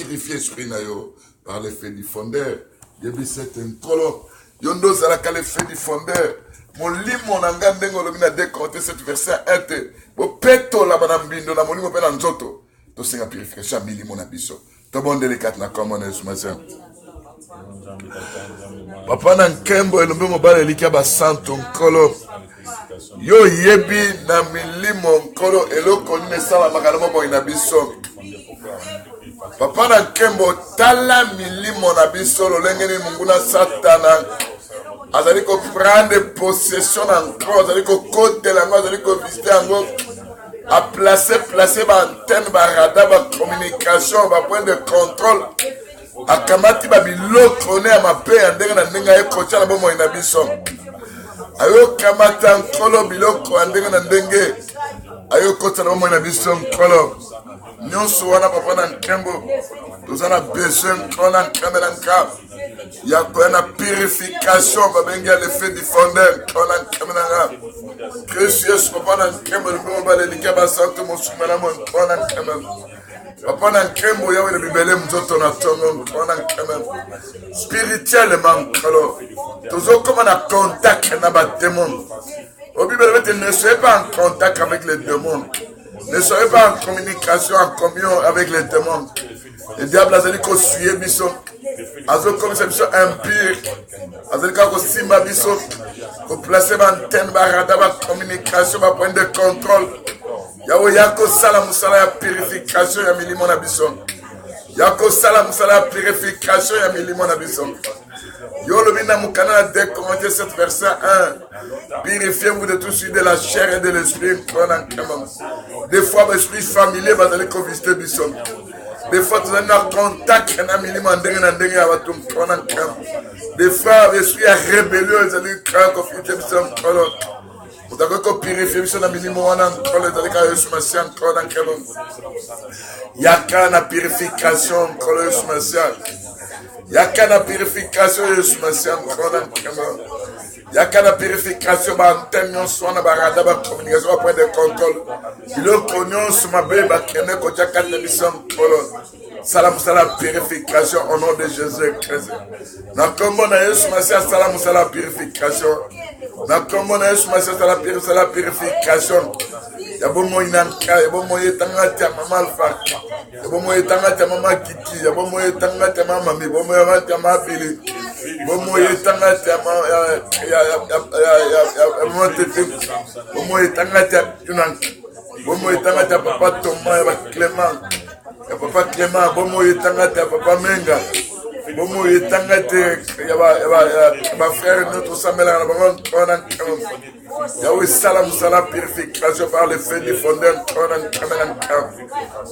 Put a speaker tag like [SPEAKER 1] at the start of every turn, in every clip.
[SPEAKER 1] purifier l'esprit par l'effet du fondeur. Yebi c'est un colon. Yondo zalaka l'effet du fondeur. Mon limo nanga ndengo lobina décompté cette verset 1. Bo peto la banambindo na molimo pe na nzoto. To senga purification milimo na biso. To bon délicat na common esmation. Papa na nkembo elombe mobale likia ba santo nkolo. Yo yebi na milimo nkolo eloko ni sala makalamo bo ina biso. Papa na nkembo tala milimo na biso lolengeni munguna satana. Azali ko prendre possession encore, azali ko côté la azali ko visiter encore, à placer ba antenne, ba radar, ba communication, ba point de contrôle. A kamati ba biloko ne ma pe andenge na ndenge e kocha na bomo ina biso. Ayo kamata nkolo biloko andenge na ndenge. Ayo kocha na bomo ina biso nkolo. Nyonso wana papa na nkembo. Tozana besoin nkolo nkembe nka. Il y a une purification, il y a l'effet du fondeur. Précieux, papa n'a qu'un peu de papa n'a qu'un peu de spirituellement, toujours comme on a contact avec les démons. Au Bible, ne soyez pas en contact avec les démons. Ne soyez pas en communication, en communion avec les démons. Le diable a dit qu'on suit Bisson. Azo comme c'est mission impire. Azo dit qu'on simba Bisson. Qu'on place l'antenne, la communication, la point de contrôle. Yako yako sala musala ya purification ya milimo na Bisson. Yako sala musala ya purification ya milimo na Bisson. Yo le bina mukana de commenter cette verset 1. Purifiez-vous de tout suite de la chair et de l'esprit. Des fois l'esprit familier va aller visiter Bisson. Des fois, tu as un contact avec un minimum de des fois, l'esprit est rébellieux, ils ont dit que tu as purifié le minimum il y a qu'une purification, il y a qu'une purification, il y a qu'une purification, antenne, soit na barada, communication, point de contrôle. Il est connu sur ma bébé, qui est déjà 4 émissions. Salam salam purification au nom de Jésus-Christ. Na kombo na Yesu Masia salam salam purification. Na kombo na Yesu Masia salam purification. Ya bomo inanka, ya bomo yetangata mama alfa. Ya bomo yetangata mama kiki, ya bomo yetangata mama mi, bomo yetangata mama bili. Bomo yetangata mama mama tete. Bomo yetangata tunanka. Bomo yetangata papa Thomas ya Clément. Papa Clément, bomo yetangate, papa Menga, bomo yetangate, ma frère notre Samuel, Yahweh salam salam purification par le feu du fondeur,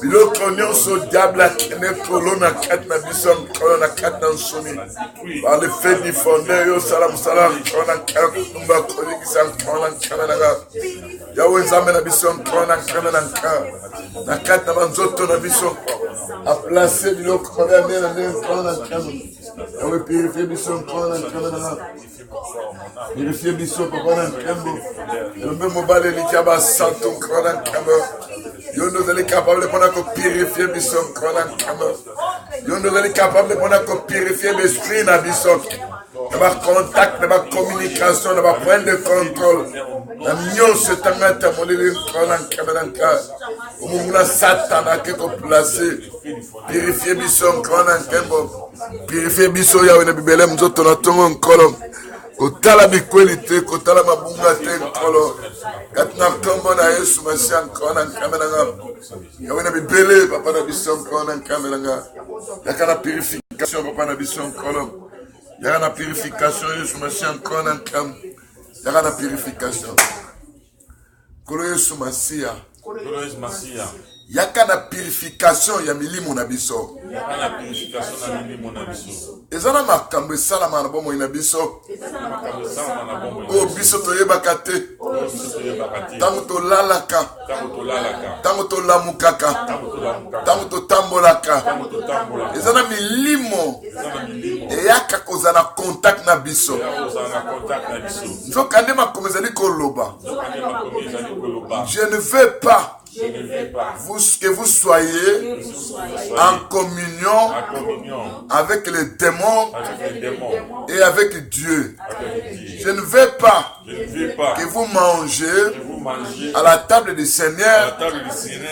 [SPEAKER 1] bilo konyon so diable ne kolona kat na bison, kolona kat na soni, par le feu du fondeur, yo salam salam, kolona kat numba koliki san kolona kanana, Yahweh zame na bison, kolona kanana na kat na banzoto na bison. A placer de l'eau qu'on a mis dans le on va purifier bison qu'on a purifier bison qu'on a le même mobile les cabas santo qu'on a yo nous allons capable de prendre purifier bison qu'on a yo nous allons capable de prendre purifier l'esprit na bison d'avoir contact, d'avoir communication, d'avoir point de contrôle. La mion se tangate à mon élève qu'on a caméranka. Au moment où Satan a quelque placé. Purifier bison qu'on a kembo. Purifier bison ya wena bibele mzoto na tongo nkolo. Kotala bikwelite, kotala mabunga te nkolo. Katna kombo na Yesu Masia qu'on a caméranka. Ya wena bibele papa na bison qu'on a caméranka. Yakana purification papa na bison nkolo. Il y a une purification, je me suis encore en train. Il y a une purification. Il y a une purification, il y a milimo na biso. Il y a une purification na milimo na biso. Ezana makambo salama na bomo ina biso. O biso to yebakate. Tango to lalaka. Tango to lamukaka. Tango to tambolaka. Ezana milimo. Eyaka kozana contact na biso. Nzokande makomezali koloba. Je ne veux pas que vous soyez en communion avec les démons et avec Dieu. Je ne veux pas que vous mangez à la table du Seigneur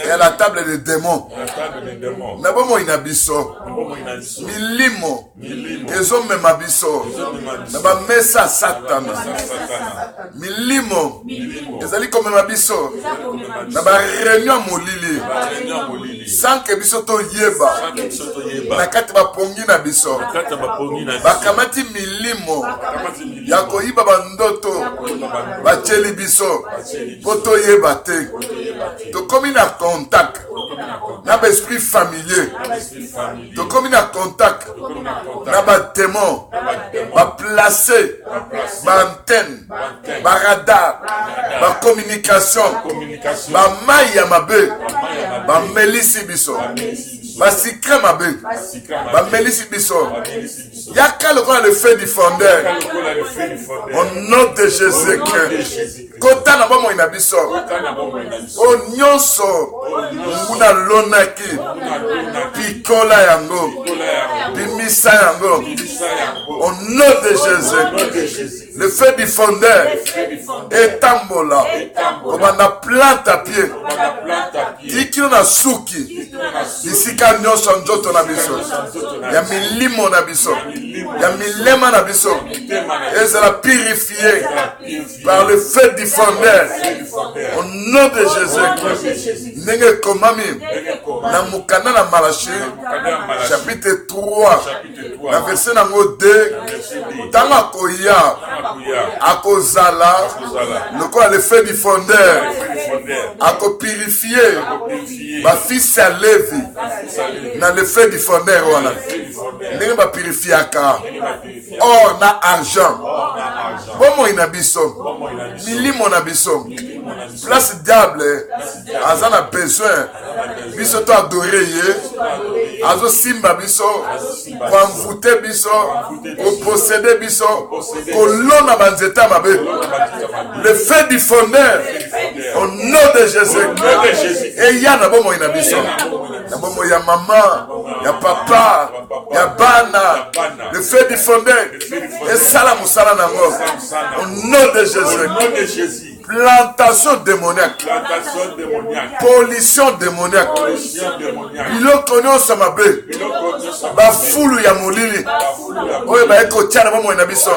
[SPEAKER 1] et à la table des démons. Nabomo inabiso milimo ezomema biso naba mesa satana milimo ezali komema biso naba réunion molili sans que biso to yeba na kati bapongi na biso bakamati milimo ya koyiba bandoto bacheli biso poto yeba te tokomi na contact na ba esprit familier tokomi na contact na ba démon ba placer ba antenne ba radar ba communication ba maya mabe ba melisi biso ba secret mabe ba melisi biso yaka le fait du fondeur au nom de Jésus-Christ kota na bomo ina biso o nyonso nguna lonaki pikola yango bimisa yango au nom de Jésus. Le feu du fondeur etambola kobanda plante à pied tikino na suki bisika nyonso nzoto na biso ya milimo na biso ya milema na biso ezala purifié par le feu du fondeur au nom de Jésus. Ndenge komami na mukanda na Malachi chapitre 3 na verset nango 2 tanga koya akozala lokola le feu du fondeur ako purifier ba fils ya Levi na le feu du fondeur wana ndenge ba purifiaka or na argent bomo ina biso milimo na biso place diable aza na besoin biso to adorer ye azo simba biso ko envoûter biso ko posséder biso ko lona banzeta mabe le feu du fondeur au nom de Jésus et ya na bomo ina biso na bomo ya maman ya papa ya bana le feu du fondeur et sala musala nango au nom de Jésus. Plantation démoniaque, pollution démoniaque, biloko nyonso mabe, bafulu ya molili, oyo baeko tiana bomo na biso,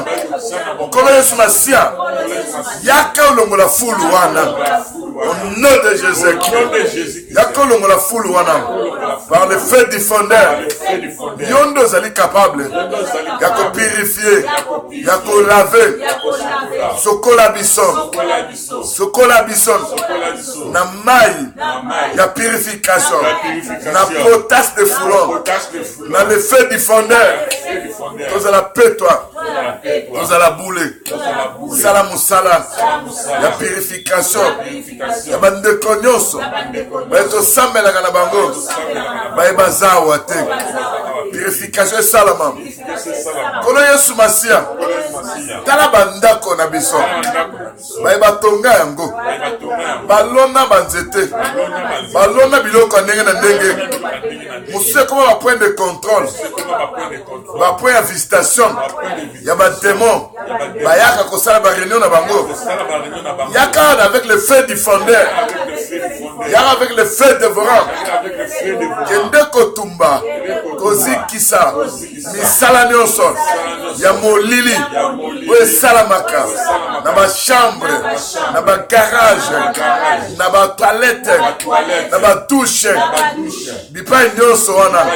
[SPEAKER 1] kolo Yesu Masia, yaka olongola fulu wana, au nom de Jésus, yaka olongola fulu wana, par le feu du fondeur, yondo zali capable, yako purifier, yako laver, sokola biso, sokola bison na mai ya purification na potasse de foulon na le feu du fondeur toza la petwa toza la boule sala musala ya purification ya bandeko nyonso bato sambelaka na bango bayeba zawa te purification esalama kolo Yesu Masia tala bandako na biso bayeba tonga yango balona banzete balona biloko ndenge na ndenge mususe koma ba point de contrôle ba point ya visitation ya ba démon bayaka kosala ba réunion na bango yaka avec le feu du fondeur yaka avec le feu dévorant kende kotumba kozikisa misala nyonso ya molili oyo esalamaka na ba chambre na ba garage na ba toilette na ba douche bipai nyonso wana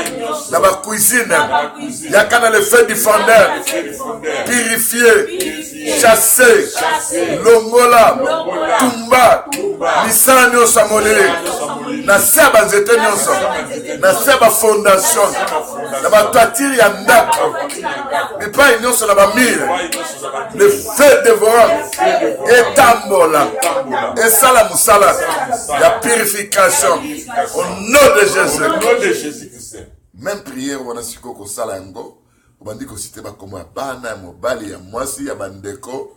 [SPEAKER 1] na ba cuisine yaka na le feu du fondeur purifier chasser longola tumba misala nyonso ya molili na se ya banzete nyonso na se ya bafondation na batoitire ya ndako bipai nyonso na bamire le feu dévorant etambola esala musala ya purification au nom de Jésus. Même prière wana siko kosala yango obandi kosite bakomo ya bana ya mobali ya mwasi ya bandeko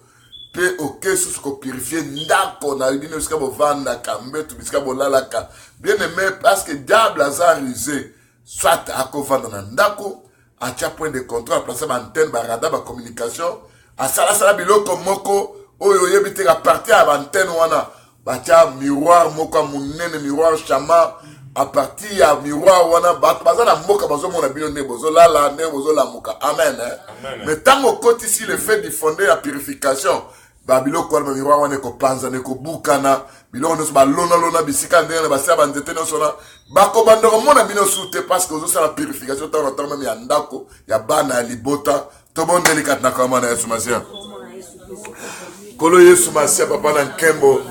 [SPEAKER 1] pe oke sous ko purifier ndako na bino ska bo vanda kambe tu biska bo lalaka bien aimé parce que diable a rusé soit à vanda na ndako à tia point de contrôle placer ba antenne ba radar ba communication à sala biloko moko oyo yebite ka partir à antenne wana ba tia miroir moko munene miroir chama à partir ya miroir wana baza na mboka bazo mona bino ne bozo lala ne bozo lamuka amen, amen. Mais tant au côté ici le fait de fonder la purification babilo kwa miroir wana ko panza ne ko bukana bilo no ba lona bisika ndene ba saba nzete no sona ba ko bandoro mona bino soute parce que ozo la purification tant autant même ya ndako ya bana libota to bon délicat na kama na Yesu Masia kolo Yesu Masia papa na nkembo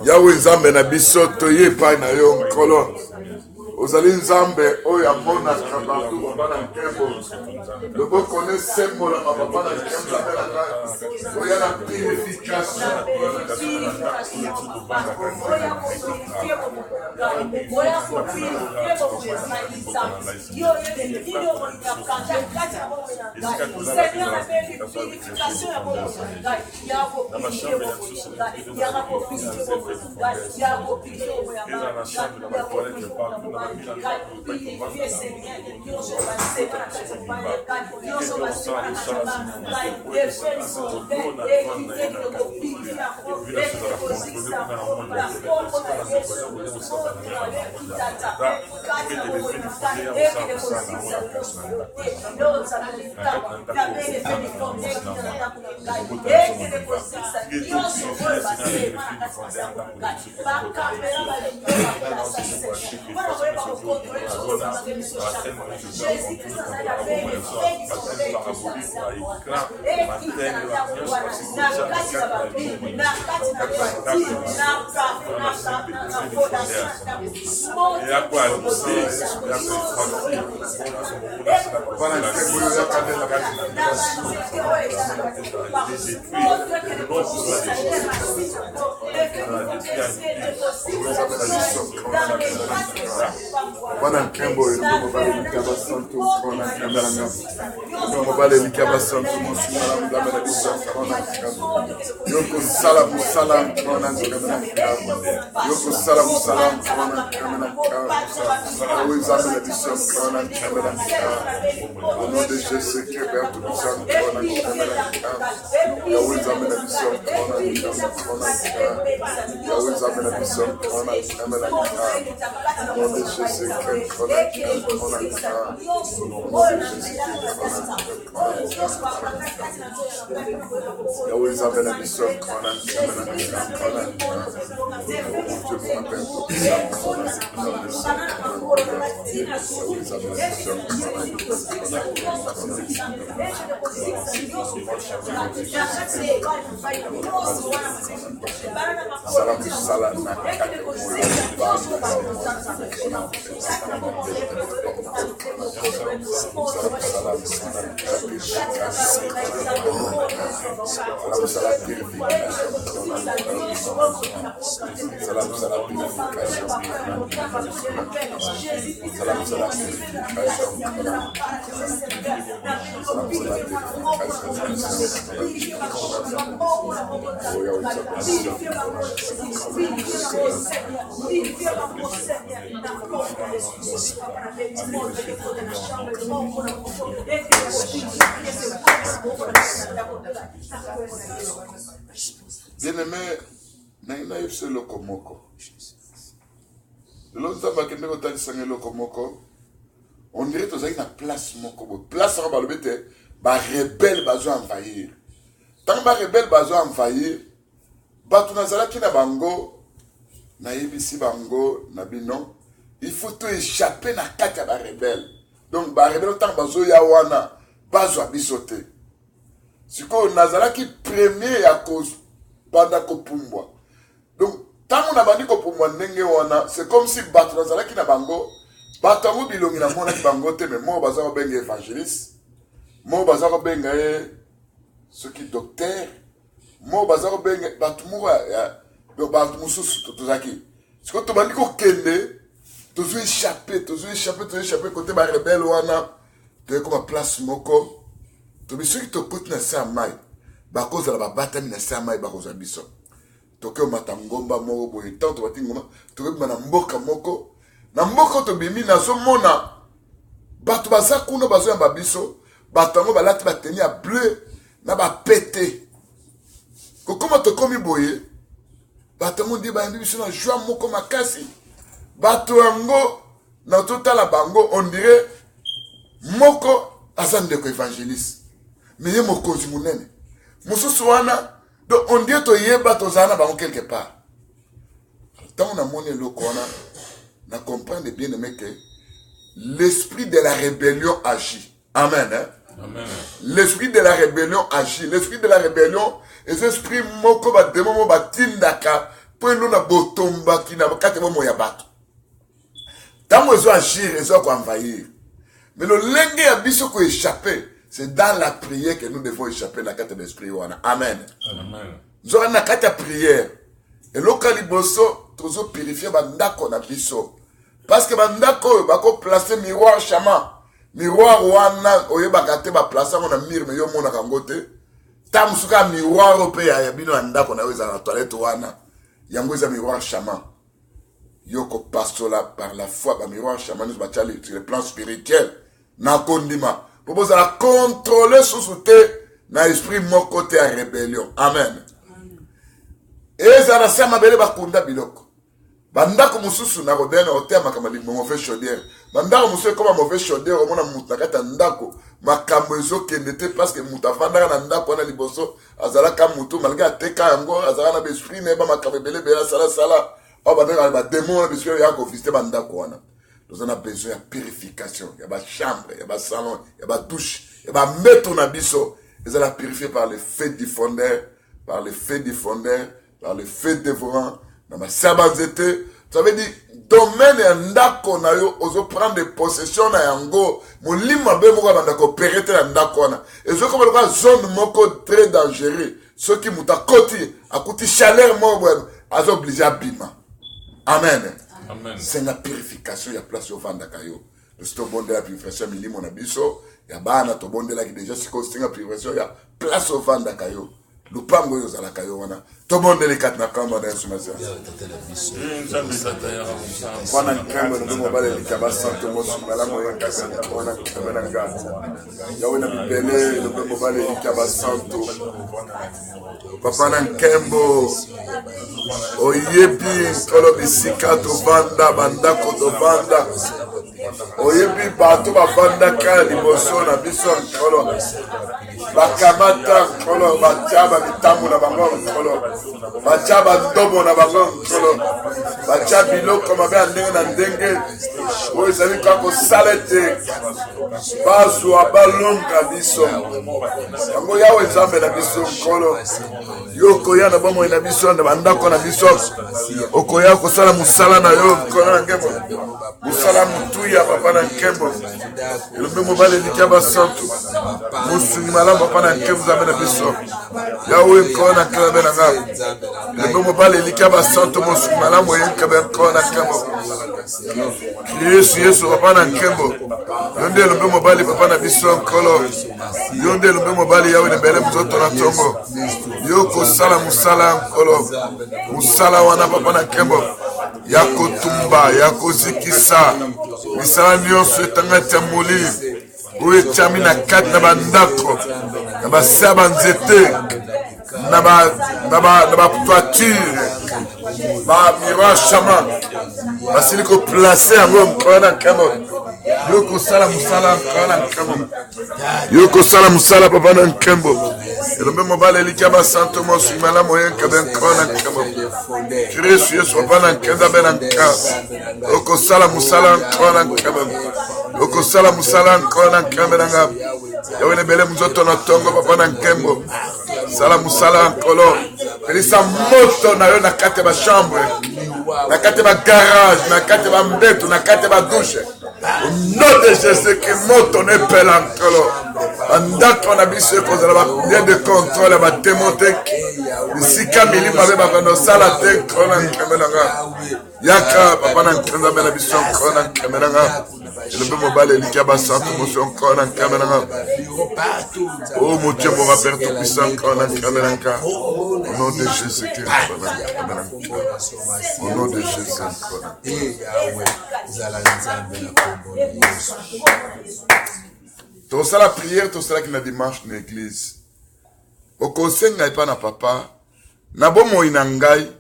[SPEAKER 1] yawe nzambe na biso to ye pa na yo kolo ozali nzambe oyo amona kabatu papa na nkembo lobo kone sembo la papa na nkembo oya na purification Bwana nkembo ndo mobale likaba santo kona kameranga ndo mobale likaba santo mosula mdama na bisa kona yoko sala musala kona kameranga yoko sala musala kona kameranga awe zame na bisa kona kameranga au nom de Jésus que Père tout puissant kona kameranga yawe zame na bisa kona yawe zame na bisa kona kameranga au nom de Jésus que Yahweh Zabel a mission Bien-aimé, naina yepse lokomoko. L'autre fois que nous avons dit lokomoko, on dirait que nous avons une place moko. Place à balobete, ba rebelle bazo envahir. Tant ba rebelle bazo envahir, ba tu nazala ki na bango, na yebisi bango na bino, il faut tout échapper na kati ya ba rebelle. Donc ba rebelle tant bazo ya wana, bazo abisote. Siko nazala ki premier ya cause banda kopumbwa. Donc tant on a bandi kopumbwa ndenge wana, c'est comme si bato nazala ki na bango, bato ngo bilongi na mona ki bango te mais mo baza ko benga évangéliste, mo baza ko benga ceux qui docteur, mo baza ko benga bato mo ya bato mususu tozaki. Siko to bandi ko kende, tozo échapper côté ba rebelle wana, te comme place moko. To be sûr que tu écoutes na sa maille. bakoza la babatami na sama bakoza biso toke matangomba moko boye tant to batingoma toke na mboka moko na mboka to bimi na zo mona bato baza kuna bazo ya babiso batango balati bateni ya bleu na ba pété kokoma to komi boye batango ndi ba biso na joie moko makasi bato yango na totala bango on dirait moko azande ko évangéliste mais mokonzi munene mususu wana donc on dit to yeba to zana bango quelque part tant on a moné le kona na comprendre bien aimé que l'esprit de la rébellion agit. Amen. Hein? Amen. L'esprit de la rébellion agit. L'esprit de la rébellion et l'esprit moko ba démon ba tindaka pour nous na botomba ki na kate mo ya bato. Tant ils ont agir, ils ont envahir. Mais le lenge ya biso ko échapper, c'est dans la prière que nous devons échapper na kate d'esprit wana. Amen. Amen. Nous avons na kate prière. Et lokali boso tozo purifier ba ndako na biso. Parce que bandako bako placer miroir chaman. Miroir wana oyeba te ba placer on a mire mais yo mona kangote. Tam suka miroir ope ya bino ndako na weza na toilette wana. Yango za miroir chaman. Yoko pastola par la foi ba miroir chaman nous batali sur le plan spirituel na kondima. Pour la contrôler sous na esprit mon côté à rébellion. Amen. Et ça na sama bele bakunda biloko. Bandako mususu na rodena otema kama mauvais chaudière. Bandako mususu comme mauvais chaudière au mona mutakata ndako makambo ezo kendete parce que mutafanda na ndako na liboso azala ka mutu malgré ateka yango azala na esprit ne ba makambo bele bela sala o bandaka ba démon parce que ya ko visiter bandako wana. Nous avons besoin de purification, il y a ba chambre, il y a ba salon, il y a ba douche, il y a ba mettre na biso, ils allons purifier par le feu diffondeur, par le feu diffondeur, par le feu dévorant. Na sabazete ça veut dire domaine ya ndako na yo ozo prendre des possessions na yango molima be moko banda ko perete na ndako na ezo comme la zone moko très dangereux ceux qui muta koti akuti chaleur moko azo obligé bima. Amen. Amen. C'est la purification ya place au vanda kayo le sto bonde la purification milimo na biso ya bana to bonde la ki déjà c'est constinga purification ya place au vanda kayo lupango yo zala kayo wana to bonde le kat na kamba na Yesu masa wana kamba ndo mo bale likaba santo mo sumala mo yakasa wana kabana nga ya wana bele ndo mo bale likaba santo papa na kembo oyebi kolo bisika to banda banda ko to banda oyebi bato ba banda ka liboso na biso kolo bakamata kolo bataba mitambo na bango kolo bataba ndobo na bango kolo bataba biloko mabe ndenge na ndenge oyo ezali kako salete bazo abalonga biso yango yawe nzambe na biso kolo yoko ya na bomo na biso na bandako na biso okoya kosala musala na yo kolo na ngemo musala mutu ya papa na nkembo elombe mobale likaba santo musuni malamu papa na nkembo zambe na biso yawe kolo na nkembo na nga elombe mobale likaba santo musuni malamu yenkabe kolo na nkembo Yesu papa na nkembo yonde elombe mobali papa na biso kolo yonde elombe mobali yawe ne bele mzoto na tombo yoko sala musala kolo musala wana papa na nkembo yako tumba yako zikisa misala nyonso etanga tiamoli oyo etiami na kati na bandako na base ya banzete na batoiture bamiroir chaman basili koplace yango mkoyo na nkembo yokosala musala mkoyo na nkembo yokosala musala papa na nkembo elombe mobali eliki ya basanto mosu malamu oyenkabe mkoyo na nkembo kristu yesu papa na nkembo abe na nka okosala musala mkoyo na nkembo okosala musala mkoyo na nkembo na nga yawe nebele mzoto na tongo papa na nkembo sala musala nkolo pelisa moto na yo na kati ya bachambre na kati ya bagarage na kati ya bambeto na kati ya badouche au nom de Jésus que moto nepela nkolo andako na biso ekozala babien de contrôle batemote bisika milima be bakonosala te nkolo na nkembe na nga yaka papa na nkembe na biso nkolo na nkembe na nga elombe mobali eliki basantu motion encore na kamera. Oh mon Dieu, mon Père tout-puissant, encore na kamera. Au nom de Jésus-Christ. Au nom de Jésus-Christ. Tout ça la prière, tout ça qui na dimanche dans l'église. Au conseil ngai pas na papa, na bomo inangai,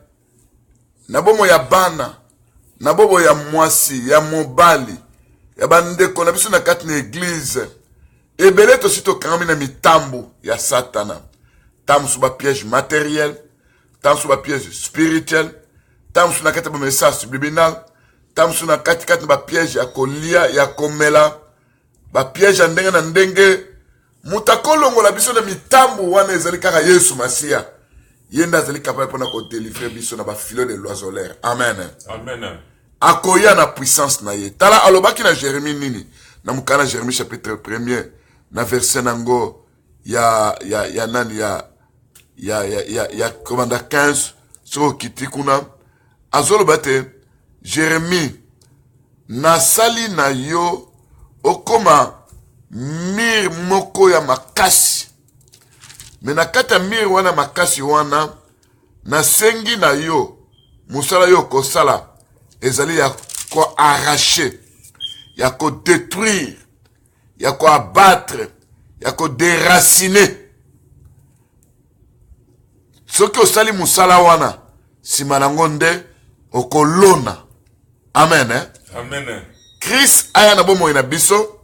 [SPEAKER 1] na bomo ya bana, na bomo ya mwasi, ya mobali, ya bandeko na biso na kati na église. Ebele to sito kangami na mitambo ya satana. Tam sous ba piège matériel, tam sous ba piège spirituel, tam sous na kati ba message subliminal, tam sous na kati ba piège ya kolia, ya komela, ba piège ya ndenge na ndenge. Mutakolo la biso na mitambo wana ezali kaka Yesu Masia. Yenda ezali capable pona ko délivrer biso na ba filet de l'oiseleur. Amen.
[SPEAKER 2] Amen.
[SPEAKER 1] Akoya na puissance na ye. Tala alobaki na Jérémie nini? Na mukana Jérémie chapitre 1er na verset nango ya nani ya commanda 15 sur kitikuna azolo bate Jérémie na sali na yo okoma mir moko ya makasi. Mena kata mir wana makasi wana na sengi na yo musala yo kosala ezali ya ko arracher, ya ko détruire, ya ko abattre, ya ko déraciner. Soki osali musala wana sima nango nde okolona. Amen.
[SPEAKER 2] Amen.
[SPEAKER 1] Christ aya na bomo ina biso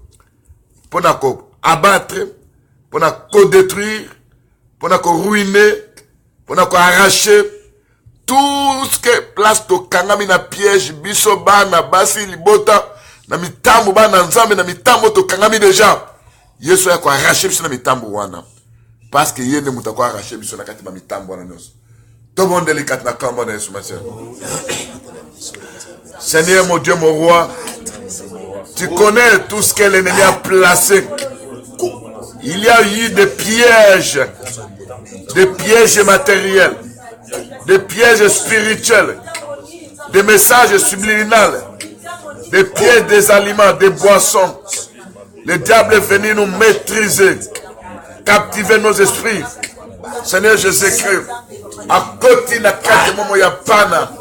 [SPEAKER 1] pona ko abattre, pona ko détruire, pona ko ruiner, pona ko arracher tout ce que place to kangami na piège biso bana basi libota na mitambo bana nzambe na mitambo to kangami déjà. Yesu ya ko arracher biso na mitambo wana parce que yende muta ko arracher biso na kati ba mitambo wana nyos. Tout le monde délicat na kamba na Yesu Masia. Seigneur mon Dieu mon roi, tu connais tout ce que l'ennemi a placé. Il y a eu des pièges matériels, des pièges spirituels, des messages subliminaux, des pièges des aliments, des boissons. Le diable est venu nous maîtriser, captiver nos esprits. Seigneur Jésus-Christ, à côté na kati momo ya pana,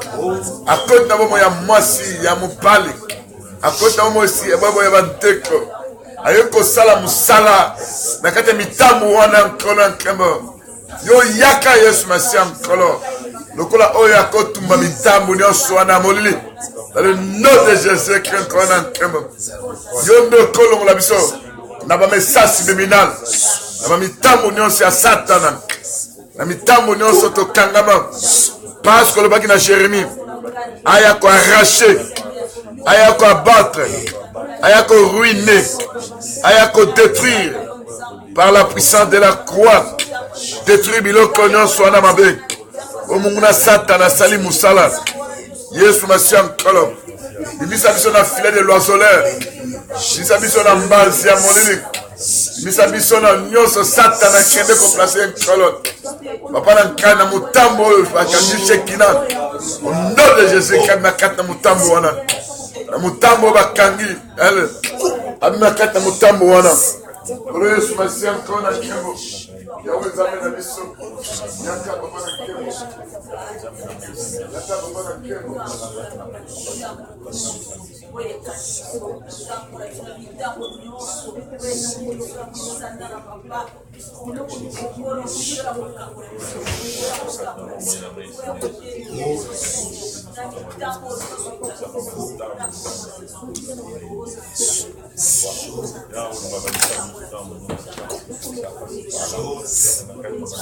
[SPEAKER 1] à côté na momo ya mwasi ya mupali, à côté na momo si ya babo ya banteko, ayoko sala musala na kati mitambo wana nkolo nkembo. Yo yaka Yesu Masia nkolo. Lokola oya kotumba mitambo nyonso wana molili. Dans le nom de Jésus-Christ nkolo nkembo. Yo ndokolo la biso na ba message subliminal. Na ba mitambo nyonso ya Satana. Na mitambo nyonso to kangama. Parce que le baki na Jérémie aya ko arracher, aya ko abattre, aya ko ruiner, aya ko détruire par la puissance de la croix. Détruire biloko nyonso wana mabe. Omunguna Satana sali musala. Yesu Masia nkolo. Bimisa biso na filet de l'oiseleur. Bimisa biso na mbanzi ya molili. Bimisa biso na nyonso Satana kende ko placer nkolo. Papa na nkana mutambo bakangishe kina. Au nom de Jésus kana kata mutambo wana. Na mutambo bakangi elle. Abima kata mutambo wana. Olo Yesu Masia nkolo na kembo. Yahweh zame na biso. Yaka papa na kembo. Yaka papa na kembo.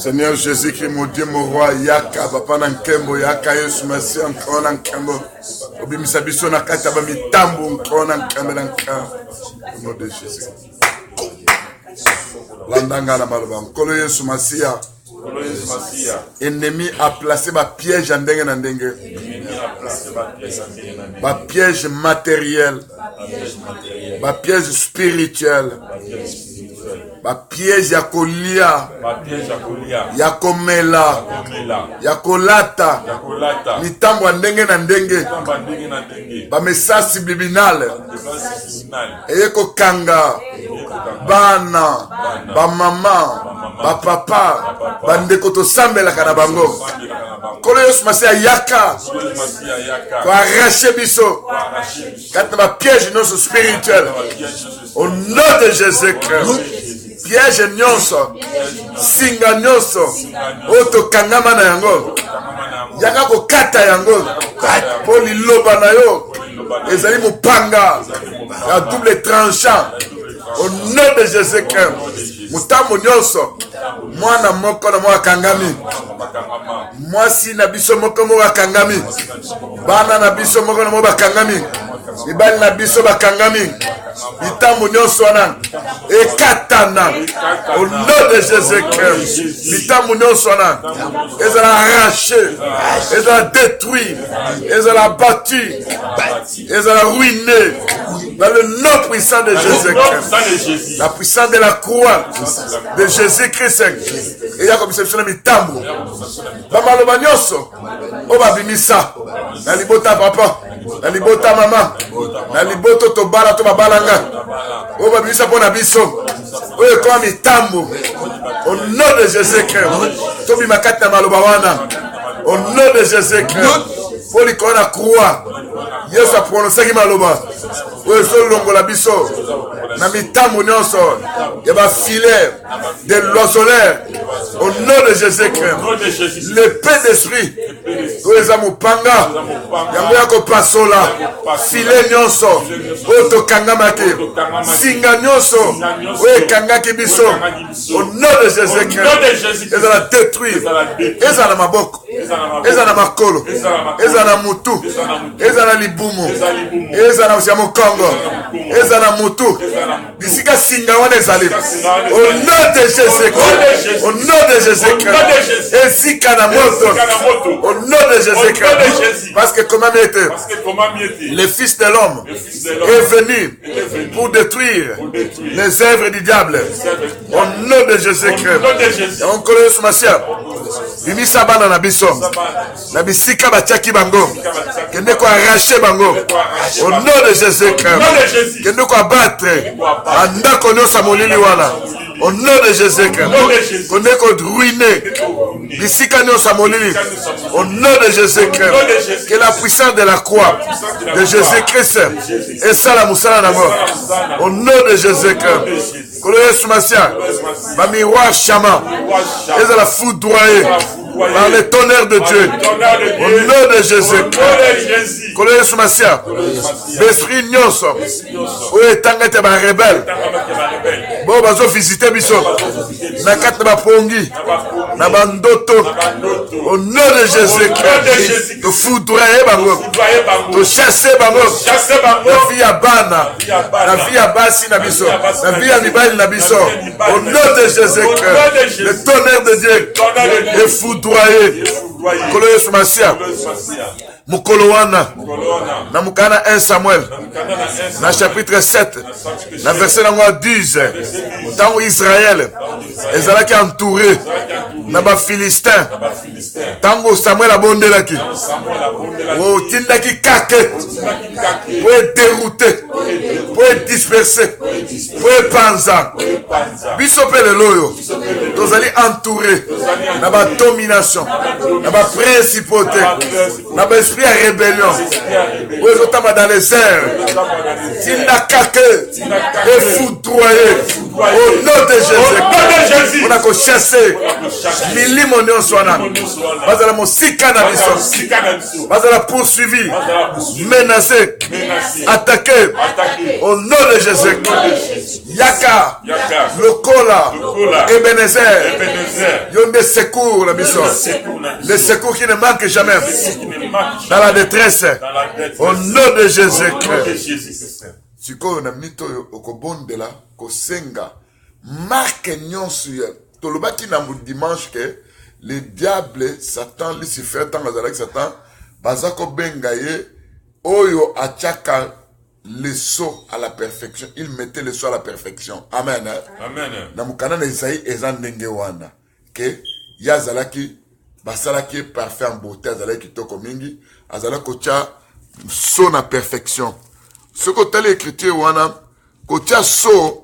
[SPEAKER 1] Seigneur Jésus-Christ, mon Dieu, mon roi, yaka papa na nkembo, yaka Yesu Masia nkolo na nkembo. Obimisa biso na kata ba mitambo nkolo na nkembo na nkembo. Au nom de Jésus. Landanga na maloba nkolo Yesu Masia. Ennemi a placé ma piège en ndenge na ndenge. Ma piège matériel, ma piège spirituel, ba piège ya kolia, ya komela, ya kolata, mitambo ndenge na ndenge, ba message subliminal, eye kokanga bana, ba mama, ba papa, ba ndeko to sambelaka na bango. Kolo Yesu Masia yaka ko arracher biso quand ba piège nyonso spirituel au nom de Jésus-Christ. Piège nyonso singa nyonso oto kangama na yango yaka ko kata yango po liloba na yo ezali mopanga ya double tranchant au nom de Jésus-Christ. Mutambo nyonso mwana moko na mwa kangami, mwasi na biso moko mo bakangami, bana na biso moko na mo bakangami, ibali na biso bakangami, mitambo nyonso wana ekatana au nom de Jésus-Christ. Mitambo nyonso wana ezala arraché, ezala détruit, ezala battu, ezala ruiné dans le nom puissant de Jésus-Christ. La puissance de la croix de Jésus-Christ. Et ya comme mitambo bamaloba nyonso oba bimisa na libota papa, na libota mama, na liboto to bala to babalanga oba bimisa pona biso oyo kwa mitambo au nom de Jésus-Christ. To bimakati na maloba wana au nom de Jésus-Christ. Pour lui connaître croix Yesu a prononcé maloba oyo so longola biso na mitambo nyonso ya ba filet de l'osolaire au nom de Jésus-Christ. L'épée d'esprit oyo eza mopanga yango ya kopasola filet nyonso oyo tokangamaki singa nyonso oyo ekangaki biso au nom de Jésus-Christ ezala détruire, ezala na maboko, ezala na makolo, ezala na mutu, ezala na libumu, ezala na mokongo, ezala na mutu bisika singa wana ezali au nom de Jésus-Christ, au nom de Jésus-Christ ezika na moto au nom de Jésus-Christ. Parce que comment le Fils de l'homme est venu pour détruire les œuvres du diable au nom de Jésus-Christ. On connaît ce masia bimisa bana na biso na bisika batiaki bango kende ko arracher bango au nom de Jésus-Christ, kende ko abattre andako nyonso molili wana au nom de Jésus-Christ, kende ko ruiner bisika nyonso molili au nom de Jésus-Christ. Que la puissance de la croix de Jésus-Christ et ça la moussala na mort au nom de Jésus-Christ. Kolo Yesu Masia ba miroir chama et la foudroyer par le tonnerre de Dieu au nom de Jésus-Christ. Kolo Yesu Masia l'esprit nyonso oyo etangete ba rebelle bo bazo visiter biso na kati ba pongi na bandoto au nom de Jésus-Christ. To foudroyer bango, to chasser bango, la vie à bana, la vie à basi na biso, la vie à mibali na biso au nom de Jésus-Christ. Le tonnerre de Dieu est foudroyé. Kolo Yesu Masia mukolo wana na mukana 1 Samuel na chapitre 7 na verset nango 10 tango Israël ezalaki entouré na ba Philistin tango Samuel abondelaki o tindaki kake pour dérouter, pour disperser, pour panza biso pele loyo tozali entouré na ba domination na ba principauté na ba esprit à rébellion ozotama dans les airs tindakake et foudroyer au nom de Jésus. On a ko chasser milimo nyonso wana bazala mosika na biso bazala poursuivi menacé attaqué au nom de Jésus. Yaka lokola Ebenezer yonde secours la biso, le secours qui ne manque jamais dans la détresse au nom de Jésus-Christ. Sikoyo na mito okobondela kosenga marque nyonso tolobaki na dimanche que le diable Satan Lucifer tant azalaki Satan bazako benga ye oyo achaka le sceau à la perfection. Il mettait le sceau à la perfection. Amen.
[SPEAKER 2] Amen.
[SPEAKER 1] Namukana na Isaïe ezan ndenge wana. Que yazalaki basalaki parfait en beauté, azalaki toko mingi, azalaki kocha sceau na perfection. Ce côté l'écriture wana kocha sceau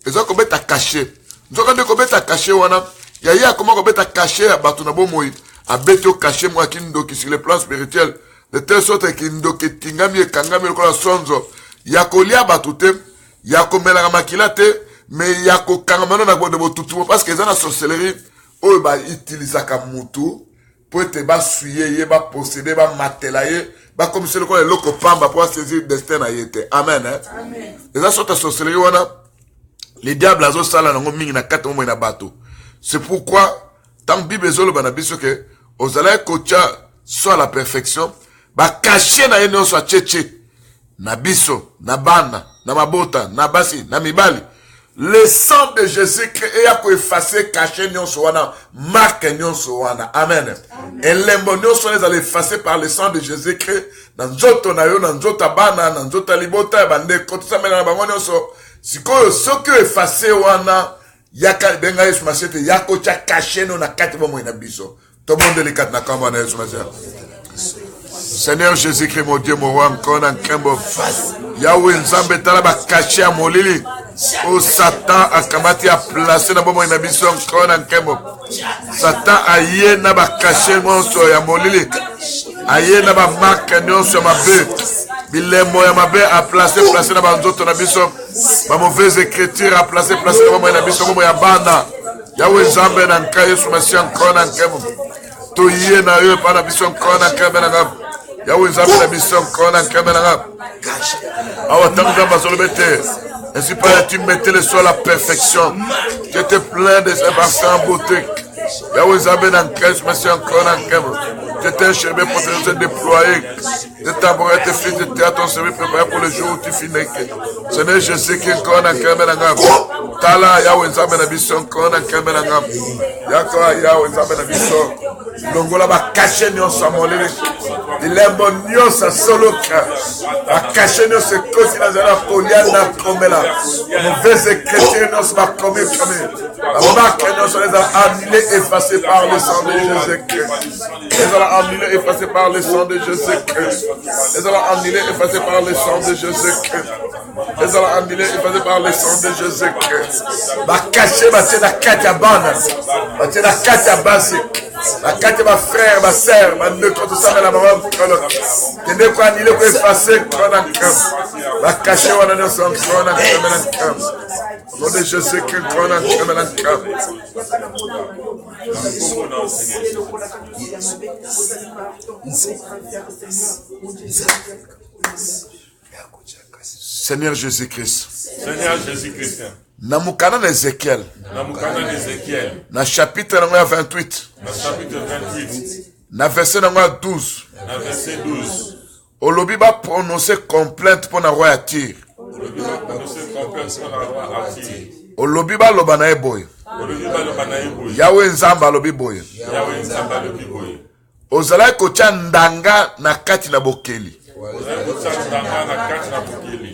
[SPEAKER 1] ezako beta caché. Nzoka de kobeta caché wana, yaya comment kobeta caché abatu na bomoi, abeto caché moi kindoki sur le plan spirituel. De telle sorte kindoki tingami e kangami lokola sonzo. Yakolia batute, yakomela makila te, mais yako kangamano na bodo botutu parce que ça la sorcellerie o ba utilisaka mutu pour te ba suyer, ba posséder, ba matelaye, ba comme c'est le quoi loko pamba pour saisir destin na yete. Amen. Amen. Et ça sorte de sorcellerie wana les diables azo sala na mingi na kata mo na bato. C'est pourquoi tant Bible ezolo bana biso que ozala kocha soit la perfection, ba cacher na yeno soit tchétché. Na biso, na bana, na mabota, na basi, na mibali. Le sang de Jésus-Christ est effacé, caché nyonso wana, marque nyonso wana. Amen. Et l'embo nyonso est effacé par le sang de Jésus-Christ. Dans nzoto na yo, dans nzoto bana, dans nzoto libota, bande koto sa mena na bango nyonso. Sikoyo soki effacé wana, yaka benga Yesu masete, yako cha caché no na kati bomo ina biso. Tout le monde délicat na kamba na Yesu masete. Seigneur Jésus-Christ, mon Dieu, mon roi, encore dans Kembo. Yahweh, Nzambe, Talaba, caché à mon lili. Oh, Satan, a kamati a placé dans mon inhabition, encore dans Kembo. Satan, a yé, n'a pas caché mon soeur, à mon lili. A yé, n'a pas marqué, non, sur ma bête. Bilemo, ya ma bête, a placé dans mon autre inhabition. Ma mauvaise écriture, a placé dans mon inhabition, mon yabana. Yahweh, Nzambe, dans Kaye, sur ma sien, encore dans Kembo. To yé, n'a eu pas d'ambition, encore dans Kembo. Yahweh Nzambe na mission kona kamera. Awa tangu basolobete. Ainsi par tu mettais le sol à la perfection. Tu étais plein de ces parfums en beauté. Yahweh Nzambe na mission kona kamera. Tu étais un chérubin pour te déployer. De tabouret tes fils de théâtre ton service préparé pour le jour où tu finis. Seigneur Jésus qui kona kamera. Tala Yahweh Nzambe na mission kona kamera. Yahweh Nzambe na mission. Longola ba caché nyonso amolele. Il est bon nyonso soloka. Ba caché nyonso kosi na zala poliana komela. Mauvaise chrétien nyonso ba commis. La marque nyonso les a annulés, effacés par le sang de Jésus-Christ. Les a annulés, effacés par le sang de Jésus-Christ. Les a annulés, effacés par le sang de Jésus-Christ. Les a annulés, effacés par le sang de Jésus-Christ. Ba caché ba tena kati ya bana. Ba tena kati ya basi. La carte ma frère, ma sœur, ma ne contre ça, la maman, qui n'est pas annulé pour effacer, qu'on a camp. La cacher, on a nos sons, qu'on a camp. Nom de Jésus, qu'on a camp. Seigneur Jésus-Christ.
[SPEAKER 2] Seigneur Jésus-Christ.
[SPEAKER 1] Namukana d'Ézéchiel. Na chapitre 28. Na verset 12. Olobi ba prononcer complainte pour na roi à Tyr. Olobi ba lobana eboy. Yahweh Nzamba alobi boy. Ozala kocha ndanga na kati na bokeli.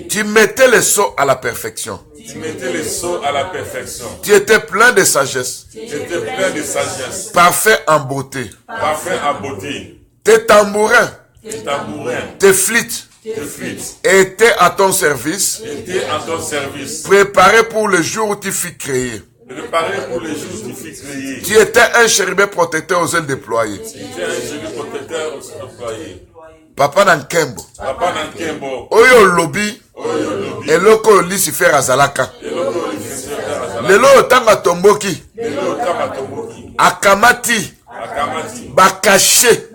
[SPEAKER 1] Tu mettais le sceau à la perfection.
[SPEAKER 2] Tu mettais le sceau à la perfection.
[SPEAKER 1] Tu étais plein de sagesse.
[SPEAKER 2] Tu étais plein de sagesse.
[SPEAKER 1] Parfait en beauté.
[SPEAKER 2] Parfait en beauté.
[SPEAKER 1] Tes tambourins.
[SPEAKER 2] Tes tambourins.
[SPEAKER 1] Tes flûtes.
[SPEAKER 2] Tes flûtes.
[SPEAKER 1] Étaient à ton service.
[SPEAKER 2] Étaient à ton service.
[SPEAKER 1] Préparés pour le jour où tu fus créé.
[SPEAKER 2] Préparé pour le jour où tu fus créé.
[SPEAKER 1] Tu étais un chérubin protecteur aux ailes déployées.
[SPEAKER 2] Tu étais un chérubin protecteur aux ailes déployées.
[SPEAKER 1] Papa Nankembo.
[SPEAKER 2] Papa Nankembo.
[SPEAKER 1] Oyo lobi. Eloko Lucifer azalaka. Lelo tanga tomboki. Akamati. Bakaché.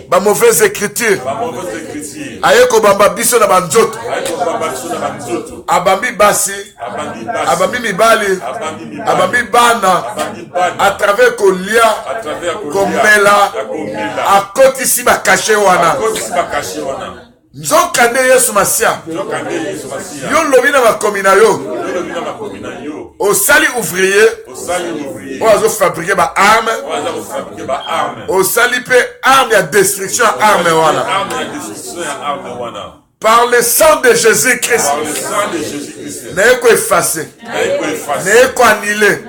[SPEAKER 1] Ba mauvaise écriture. Ayeko bamba biso na banzoto. Abambi basi. Abambi mibali. Abambi bana. À travers kolia. Komela. Akoti si bakaché wana. Nzokande Yesu Masia. Yo lobi na makomi na yo. Osali ouvrier. Oazo fabriquer ba arme. Osali pe arme ya destruction arme wana. Par le sang de Jésus-Christ.
[SPEAKER 2] Par le sang de Jésus-Christ.
[SPEAKER 1] N'est quoi effacé. N'est quoi annulé.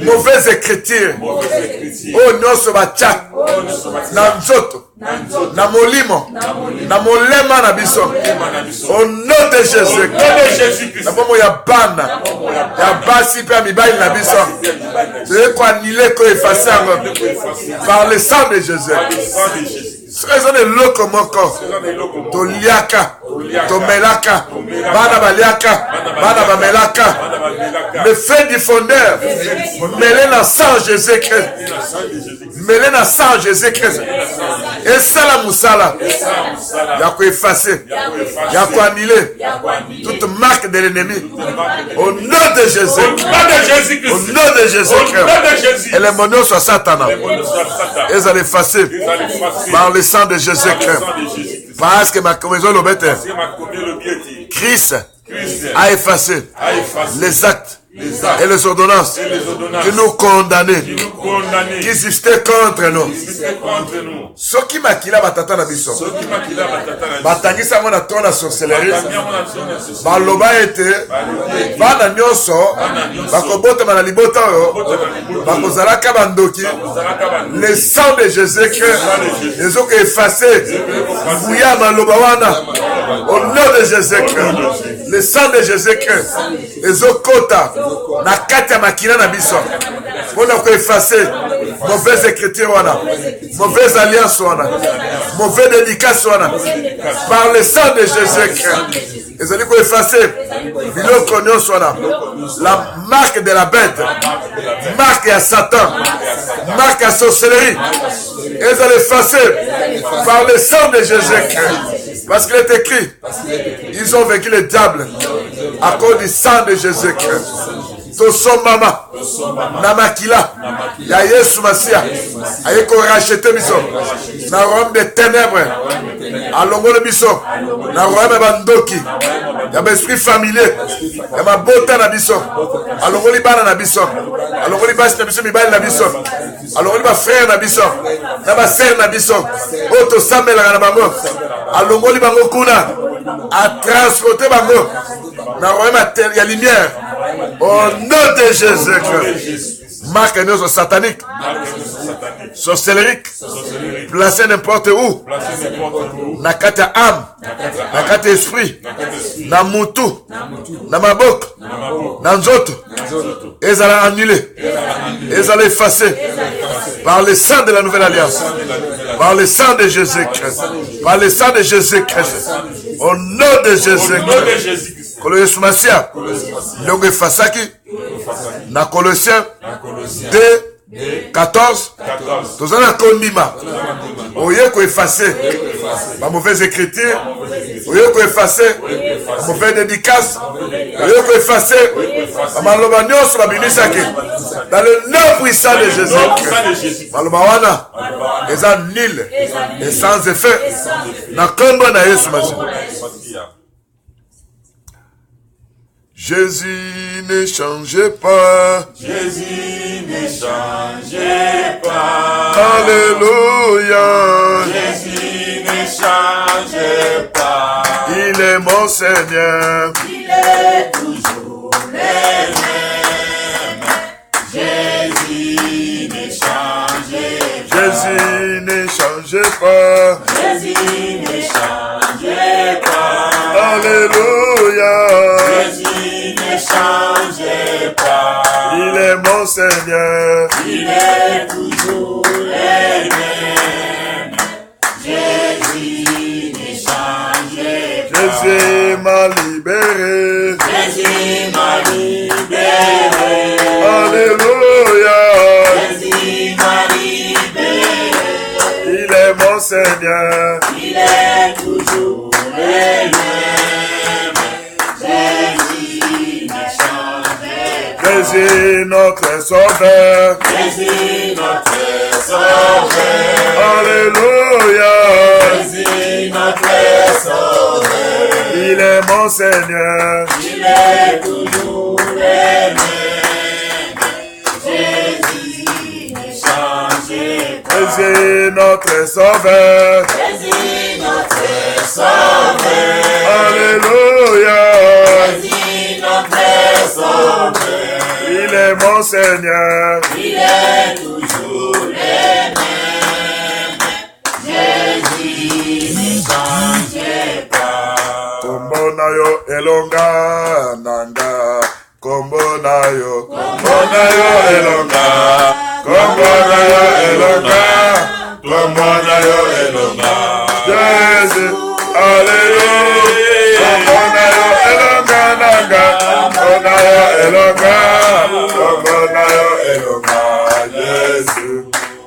[SPEAKER 1] Mauvaise écriture. Oh non, ce batia. Na nzoto. Na molimo. Na molema na biso. Au nom de Jésus-Christ. Na bomo ya bana. Ya basi pe mibali na biso. C'est quoi annulé, quoi effacé. Par le sang de Jésus. Raison de l'eau mon corps. To liaka. To melaka. Bana baliaka. Bana bamelaka. Le feu du fondeur. Mêlé dans sang Jésus-Christ. Mêlé dans sang Jésus-Christ. Et ça la moussala. Y'a quoi effacer. Y'a quoi annuler. Toute marque de l'ennemi. Au nom de Jésus. Au nom de Jésus-Christ. Et les monos sont Satan. Ils allaient effacer. Par le sang de Jésus-Christ. Parce que ma commission le bête. Christ a effacé les actes et les ordonnances qui nous condamnaient, qui subsistaient contre nous. Ce qui m'a quitté batata na biso, batangisa mona tona sorcellerie, baloba ete, bana nyonso, bakobota na libota yo, bakozalaka bandoki, le sang de Jésus-Christ, les autres effacés, bouya maloba wana, au nom de Jésus-Christ, le sang de Jésus-Christ, les autres kota, na kati ya makina na biso pona ko effacer mauvaise écriture wana, mauvaise alliance wana, mauvaise dédicace wana, par le sang de Jésus-Christ. Ils ont ko effacer biloko nyonso wana, la marque de la bête, marque à Satan, marque à sorcellerie. Ils ont effacé par le sang de Jésus-Christ. Parce qu'il est écrit, ils ont vaincu le diable à cause du sang de Jésus-Christ. Toso mama, namakila, ya Yesu Masia, ayeko racheter biso, na royaume des ténèbres, alongo le biso, na royaume bandoki, ya l'esprit familier, ya mabota na biso, alongo li bana na biso, alongo li basi na biso, mibali na biso, alongo li ba frère na biso, na ba sœur na biso, oto samela na bango, alongo li bango kuna, a transporter bango, na royaume ya lumière. Au nom de Jésus-Christ. Marque nous satanique, sorcellerique, placé n'importe où, na kata âme, na kata esprit, na mutu, na mabok, na nzoto, et ça l'a annulé, et ça l'a effacé, par le sang de la nouvelle alliance, par le sang de Jésus-Christ, par le sang de Jésus-Christ, au nom de Jésus-Christ. Colossiens Masia, donc effacaki, na Colossiens 2, 14, tous en a condima. Oye ko effacer ma mauvaise écriture, oye ko effacer ma mauvaise dédicace, oye ko effacer ma malobagnon sur la binisaki. Dans le nom puissant de Jésus, malobawana, les an nil et sans effet, na kombo na Yesu Masia. Jésus ne changeait pas.
[SPEAKER 2] Jésus ne changeait pas.
[SPEAKER 1] Alléluia.
[SPEAKER 2] Jésus ne changeait pas.
[SPEAKER 1] Il est mon Seigneur.
[SPEAKER 2] Il est toujours le même. Jésus ne changeait pas.
[SPEAKER 1] Jésus ne changeait pas.
[SPEAKER 2] Jésus ne changeait pas.
[SPEAKER 1] Alléluia.
[SPEAKER 2] Jésus ne changeait pas.
[SPEAKER 1] Il est mon Seigneur.
[SPEAKER 2] Il est toujours le même. Jésus ne changeait pas.
[SPEAKER 1] Jésus m'a libéré.
[SPEAKER 2] Jésus m'a libéré.
[SPEAKER 1] Alléluia.
[SPEAKER 2] Jésus m'a libéré.
[SPEAKER 1] Il est mon Seigneur.
[SPEAKER 2] Il est toujours le même. Jésus ne changeait pas.
[SPEAKER 1] Jésus notre Sauveur.
[SPEAKER 2] Jésus notre Sauveur.
[SPEAKER 1] Alléluia.
[SPEAKER 2] Jésus notre Sauveur.
[SPEAKER 1] Il est mon Seigneur.
[SPEAKER 2] Il est toujours le même. Jésus ne changeait pas.
[SPEAKER 1] Jésus notre Sauveur.
[SPEAKER 2] Jésus notre Sauveur. sauveur.
[SPEAKER 1] Alléluia.
[SPEAKER 2] Jésus notre sauveur.
[SPEAKER 1] Il est mon Seigneur.
[SPEAKER 2] Il est toujours le même. Jésus ne change pas.
[SPEAKER 1] Kombo na yo elonga nanga. Kombo na yo elonga. Kombo na yo elonga. Kombo na yo elonga. Jésus, Alléluia. Kombo na yo elonga nanga. Kombo na yo elonga. Kombo na yo elonga. Jésus.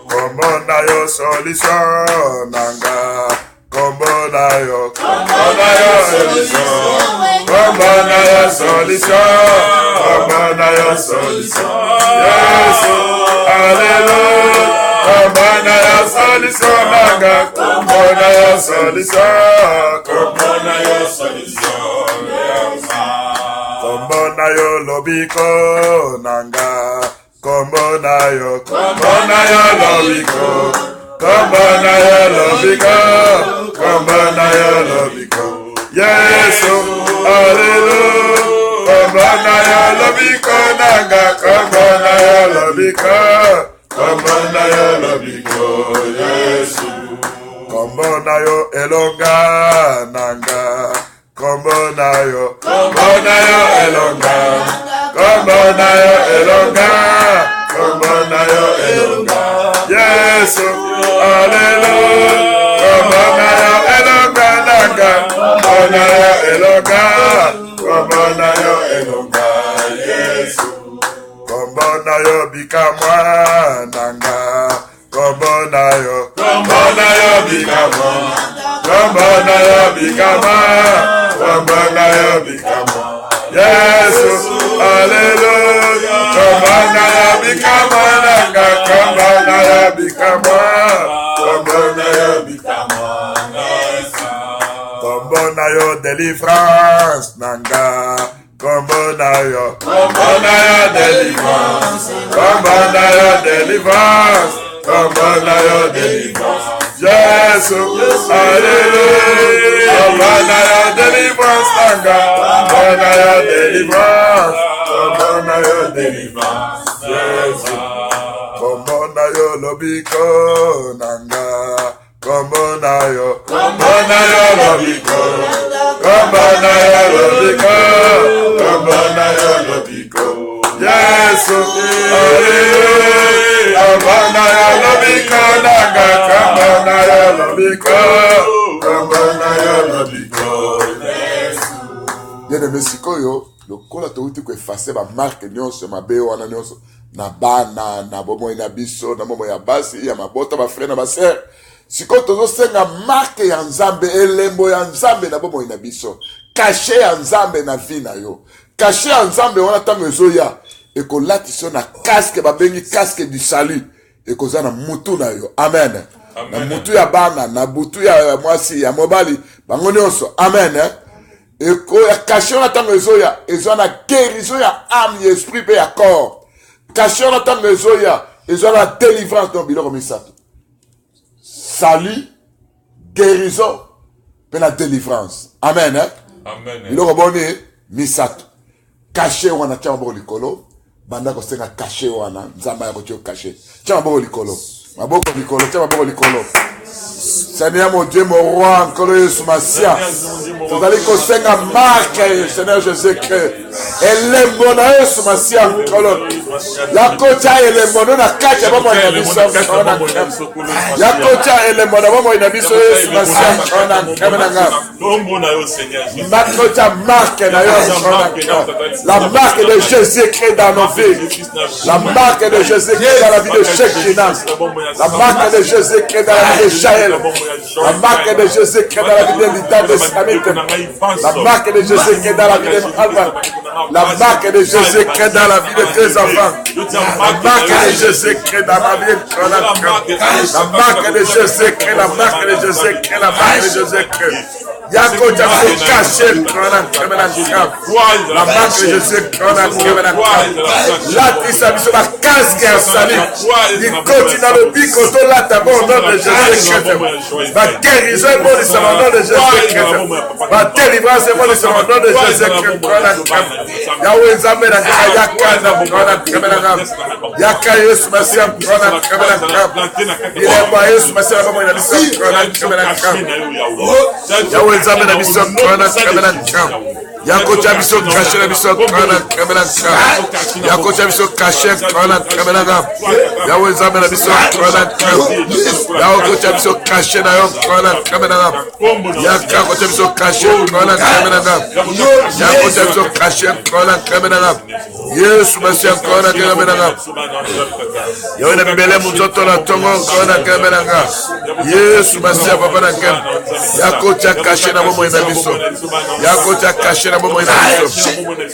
[SPEAKER 1] Kombo na yo solution nanga. Kombo na yo solution. Kombo na yo solution. Kombo na yo solution. Yesu, Alléluia. Kombo na yo solution nanga. Kombo na yo solution. Kombo na yo solution. Kombo na yo lobiko nanga. Kombo na yo lobiko. Kombo na yo lobiko. Kombo na yo lobiko. Yesu, Alléluia. Kombo na yo lobiko nanga. Kombo na yo lobiko. Kombo na yo lobiko. Yesu. Kombo na yo elonga nanga. Kombo na yo elonga. Kombo na yo elonga. Kombo na yo elonga. Yesu, Alléluia. Kombo na yo elonga nanga. Kombo na yo elonga. Kombo na yo elonga. Yesu. Kombo na yo bikamwa nanga. Kombo na yo bikamwa. Kombo na yo bikamwa. Kombo na yo bikamwa. Yesu, Alléluia. Kombo na yo bikamwa nanga. Kombo na yo bikamwa. Kombo na yo bikamwa. Kombo na yo délivrance nanga. Kombo na yo délivrance. Kombo na yo délivrance. Kombo na yo délivrance. Yesu, Alléluia. Kombo na yo délivrance nanga. Kombo na yo délivrance. Kombo na yo délivrance. Yesu. Kombo na yo lobiko nanga. Kombo na yo lobiko. Kombo na yo lobiko. Kombo na yo lobiko. Yesu, Alléluia. Kombo na yo lobiko nanga. Kombo na yo lobiko. Kombo na yo lobiko. Yesu. Bien-aimé sikoyo, lokola touti ko effacer ba marque nyonso mabe wana nyonso na bana na bomo ina biso na bomo ya basi ya mabota ba frère na ba sœur. Sikoyo tozosenga marque ya Nzambe, elembo ya Nzambe na bomo ina biso. Caché ya Nzambe na vie na yo. Caché ya Nzambe wana tango ezoya ekolatiso na casque babengi casque du salut. Ekoza na mutu na yo. Amen. Na mutu ya bana na butu ya mwasi ya mobali bango nyonso. Amen. Eko ya caché wana tango ezoya ezoya na guérison ya âme ya esprit pe ya corps. Caché wana tango ezoya ezoya na délivrance dans biloko misato. Salut, guérison, puis la délivrance. Amen.
[SPEAKER 2] Amen.
[SPEAKER 1] Il aura bonné, misato. Caché wana chamba likolo. Banda ko senga caché wana. Nzamba yako tio caché. Chamba likolo. Maboko likolo, chamba likolo. Seigneur mon Dieu, mon roi, encore Yesu Masia. Vous allez ko senga marque, Seigneur Jésus-Christ. Elembo na Yesu Masia kolo. La kocha elembo na kacha bomo ina biso. Ya kocha elembo na bomo ina biso Yesu Masia kona kamena ngam. Ma kocha marque na Yesu kona. La marque de Jésus-Christ dans nos vies. La marque de Jésus-Christ dans la vie de chaque finance. La marque de Jésus-Christ dans la vie de Jaël. La marque de Jésus-Christ dans la vie de l'État de Samit. La marque de Jésus-Christ dans la vie de Alban. La marque de Jésus-Christ dans la vie de tes enfants. La marque de Jésus-Christ dans la vie de ton enfant. La marque de Jésus-Christ, la marque de Jésus-Christ, la marque de Jésus-Christ. Yako Jabiso caché, la marque de Jésus, la Tisabiso, la casque à salut. Il continue dans le bico, là, d'abord au nom de Jésus-Christ. Ma guérison est bonne, c'est au nom de Jésus-Christ. Ma délivrance est bonne, c'est au nom de Jésus-Christ. Yahweh Zambé, Yaka Yesu Masia, il est pas Yesu Masia, Yahweh Zambé, la mission, Yako Jabiso caché la mission, Yako Jabiso caché, Yahweh Zambé, la mission, Yako Jabiso caché, Yako Jabiso caché, Yako Jabiso caché, Yesu Masia, Yahweh Nabibele Muzoto la Tongo, Yesu Masia, Papa Nakem, Yako caché na momo inabiso, Yako caché na momo inabiso,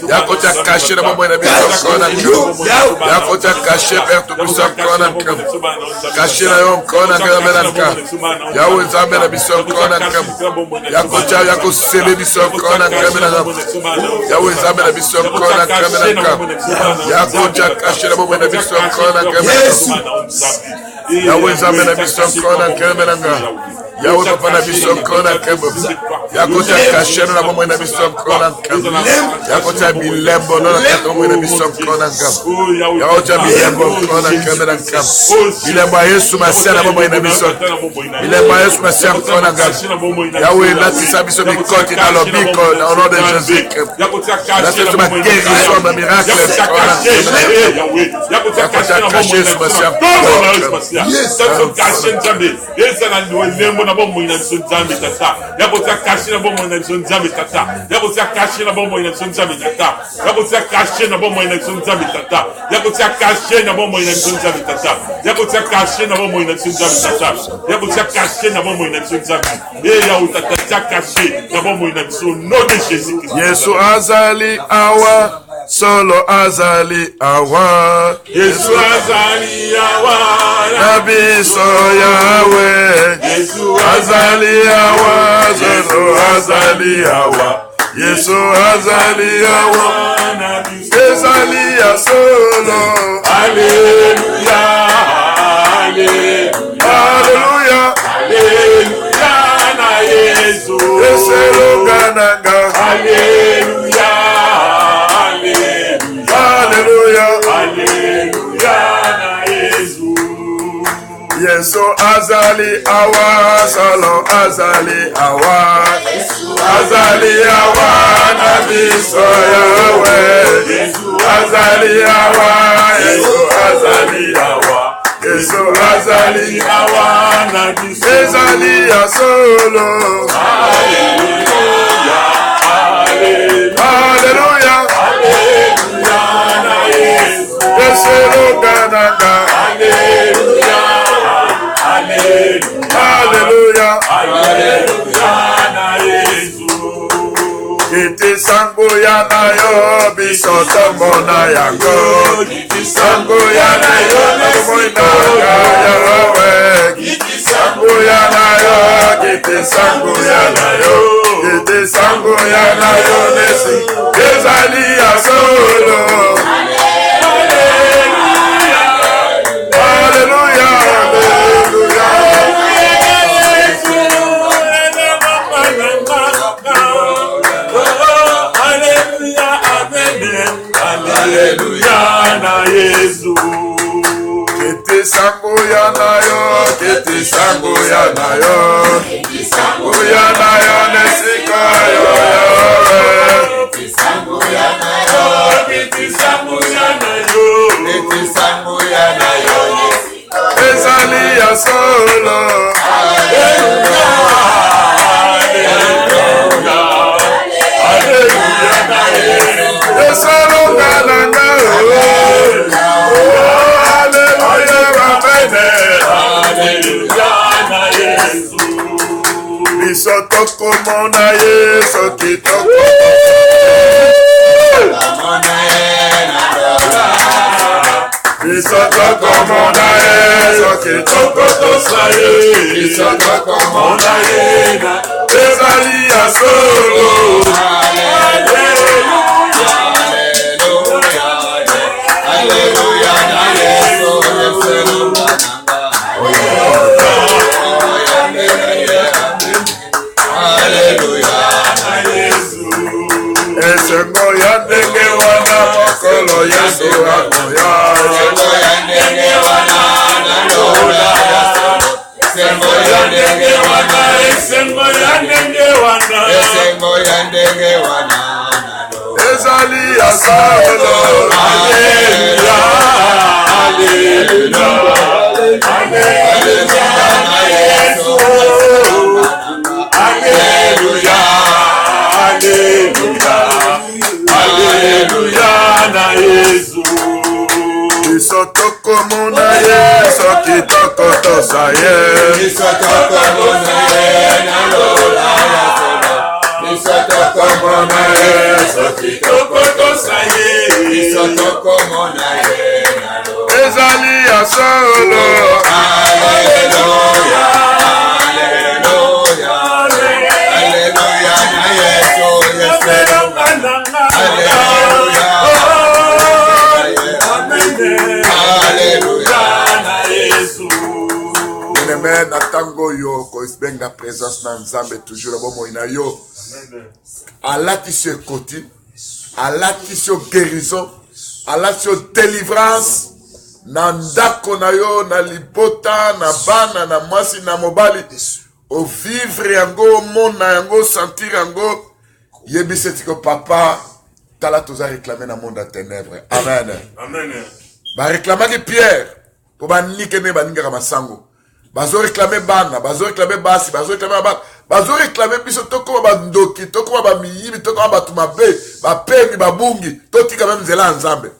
[SPEAKER 1] Yako caché na momo inabiso, Yako caché Père Tout-Puissant, caché na yom, Yahweh Zambé na biso, Yako scellé biso, Yahweh Zambé na biso, Yako caché na momo inabiso, Yahweh Zambé na biso, Yahweh Papa na biso, Yako caché na momo inabiso, Yako bilembo na momo inabiso, Yako bilembo bilembo Yesu Masia na momo inabiso, bilembo Yesu Masia Yahweh la tisabiso bikoti na lobiko au nom de Jésus. La c'est ma guérison, ma miracle. Yako caché Yesu Masia.
[SPEAKER 2] Na bombo ina nzambe tata yako kashi na bombo ina nzambe tata yako kashi na bombo ina nzambe tata yako kashi na bombo ina nzambe tata yako kashi na bombo ina nzambe tata yako kashi na bombo ina nzambe tata yako kashi na bombo ina nzambe ya utata kashi na bombo ina nom de Jésus.
[SPEAKER 1] Yesu azali awa solo azali awa
[SPEAKER 2] Yesu azali awa
[SPEAKER 1] nabiso Yahweh Yesu azali awa solo azali awa Yesu azali awa ezali ya solo.
[SPEAKER 2] Alléluia Alléluia Alléluia na Yesu
[SPEAKER 1] eselogananga.
[SPEAKER 2] Alléluia
[SPEAKER 1] Alléluia
[SPEAKER 2] Alléluia na Yesu
[SPEAKER 1] Yesu azali awa solo azali awa azali awa nabiso Yahweh Yesu azali awa Yesu azali awa Yesu azali awa nabiso ezali ya solo.
[SPEAKER 2] Alléluia
[SPEAKER 1] Alléluia
[SPEAKER 2] Alléluia na Yesu
[SPEAKER 1] eselogananga.
[SPEAKER 2] Alléluia
[SPEAKER 1] Alléluia
[SPEAKER 2] Alléluia na Yesu
[SPEAKER 1] Kiti sango ya na yo biso tomona yango. Kiti sango ya na yo tomona Yahweh. Kiti sango ya na yo, kiti sango ya na yo, kiti sango ya na yo nesi ezali ya solo. Alléluia Alléluia
[SPEAKER 2] Alléluia na Yesu
[SPEAKER 1] Kiti sango ya na yo, kiti sango ya na yo, kiti sango ya na yo nesika yo Yahweh. Kiti sango ya na yo, kiti sango ya na yo, kiti sango ya na yo ezali ya solo. Alléluia Alléluia Alléluia na Yesu esolo galanga.
[SPEAKER 2] Alléluia na Yesu
[SPEAKER 1] biso tokomona Yesu kitoko. Isotoko monaye, soki toko tosaye. Isotoko monaye, ezali ya solo. Hallelujah, hallelujah, hallelujah, na Yesu, Yesu nanga. Hallelujah, na Yesu. Esengo ya ndenge wana mokolo Yesu akoya. Esengo ya ndenge wana na lola ya solo. Esengo ya ndenge wana, esengo ya ndenge wana, esengo ya ndenge wana na lola. Ezali ya solo. Hallelujah, hallelujah, hallelujah na Yesu. Hallelujah, hallelujah, hallelujah na Yesu. Isotoko monaye, soki toko tosaye. Isotoko monaye, na lola ya solo. Isotoko monaye, soki toko tosaye. Isotoko monaye, na lola. Ezali ya solo. Hallelujah, hallelujah, hallelujah na Yesu, Yesu nanga. Hallelujah, hallelujah na Yesu. Amen. Na tango yo ko isbenga présence na Nzambe toujours bomo ina yo. Alati se koti, alati se guérison, alati se délivrance. Na ndako na yo, na libota, na bana, na mwasi, na mobali. O vivre yango, mona yango, sentir yango. Yebiseti ko papa, tala toza réclamer na monde à ténèbres. Amen. Amen. Ba réclamer Pierre, pour ba nike ne ba ninga masango. Bazo réclamer bana, bazo réclamer basi, bazo réclamer ba, bazo réclamer biso toko ba ndoki, toko ba miyibi, toko ba tumabe, ba pengi, ba bungi, toti quand même zela nzambe.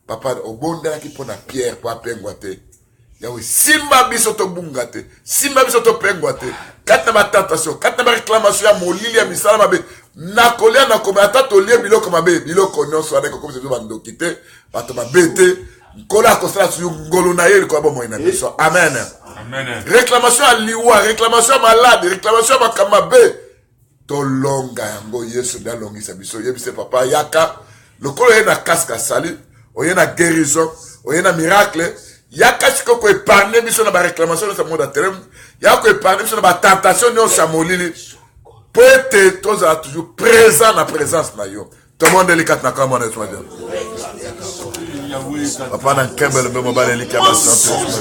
[SPEAKER 1] Papa, au bon qui pour la pierre pour apengwate. Yawe, simba biso to bungate, simba biso to pengwate. Kata ma tentation, kata ma réclamation ya molili ya misala mabe. Na kolia na kome atato lie biloko mabe, biloko nyonso adeko comme c'est bando kite, bato mabete. Kola kosala su ngolo na yeli ko ba mo ina biso. Amen. Amen. Réclamation à liwa, réclamation à malade, réclamation à makamabe. To longa yango Yesu da longisa biso. Yebise papa yaka, le kolo na casque sali. Oye na guérison, oye na miracle, yaka siko ko épargner biso na ba réclamation de ce monde à terme, yaka ko épargner biso na ba tentation de sa molili. Peut-être tous a toujours présent na présence na yo. Tout le monde délicat na comme on est toi. Papa na kembe le bemo ba délicat ba santé.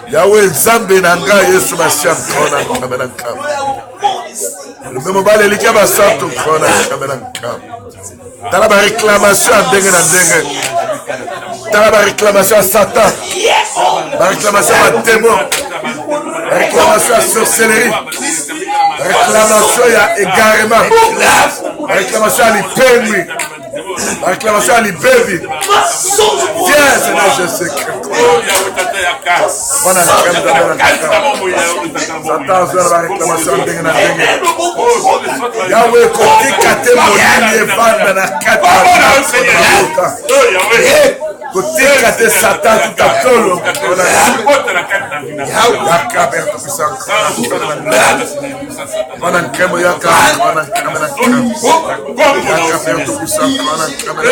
[SPEAKER 1] Yahweh Nzambe na nga Yesu Masiam kona kamera kam. Le bemo ba délicat ba santé kona kamera kam. T'as la réclamation à dengue na dengue. T'as la réclamation à Satan. La réclamation à démon. La réclamation à sorcellerie. La réclamation à égarement. La réclamation à l'hypermie. La réclamation à l'hypermie. Viens, Seigneur Jésus. On a la réclamation à dengue na dengue. Yahweh, côté kate molini evanda na kata. Côté kate Satan tout à tolo. Yaka berto puissant. Manan kemo yaka, manan kamera. Yaka berto puissant, manan kamera.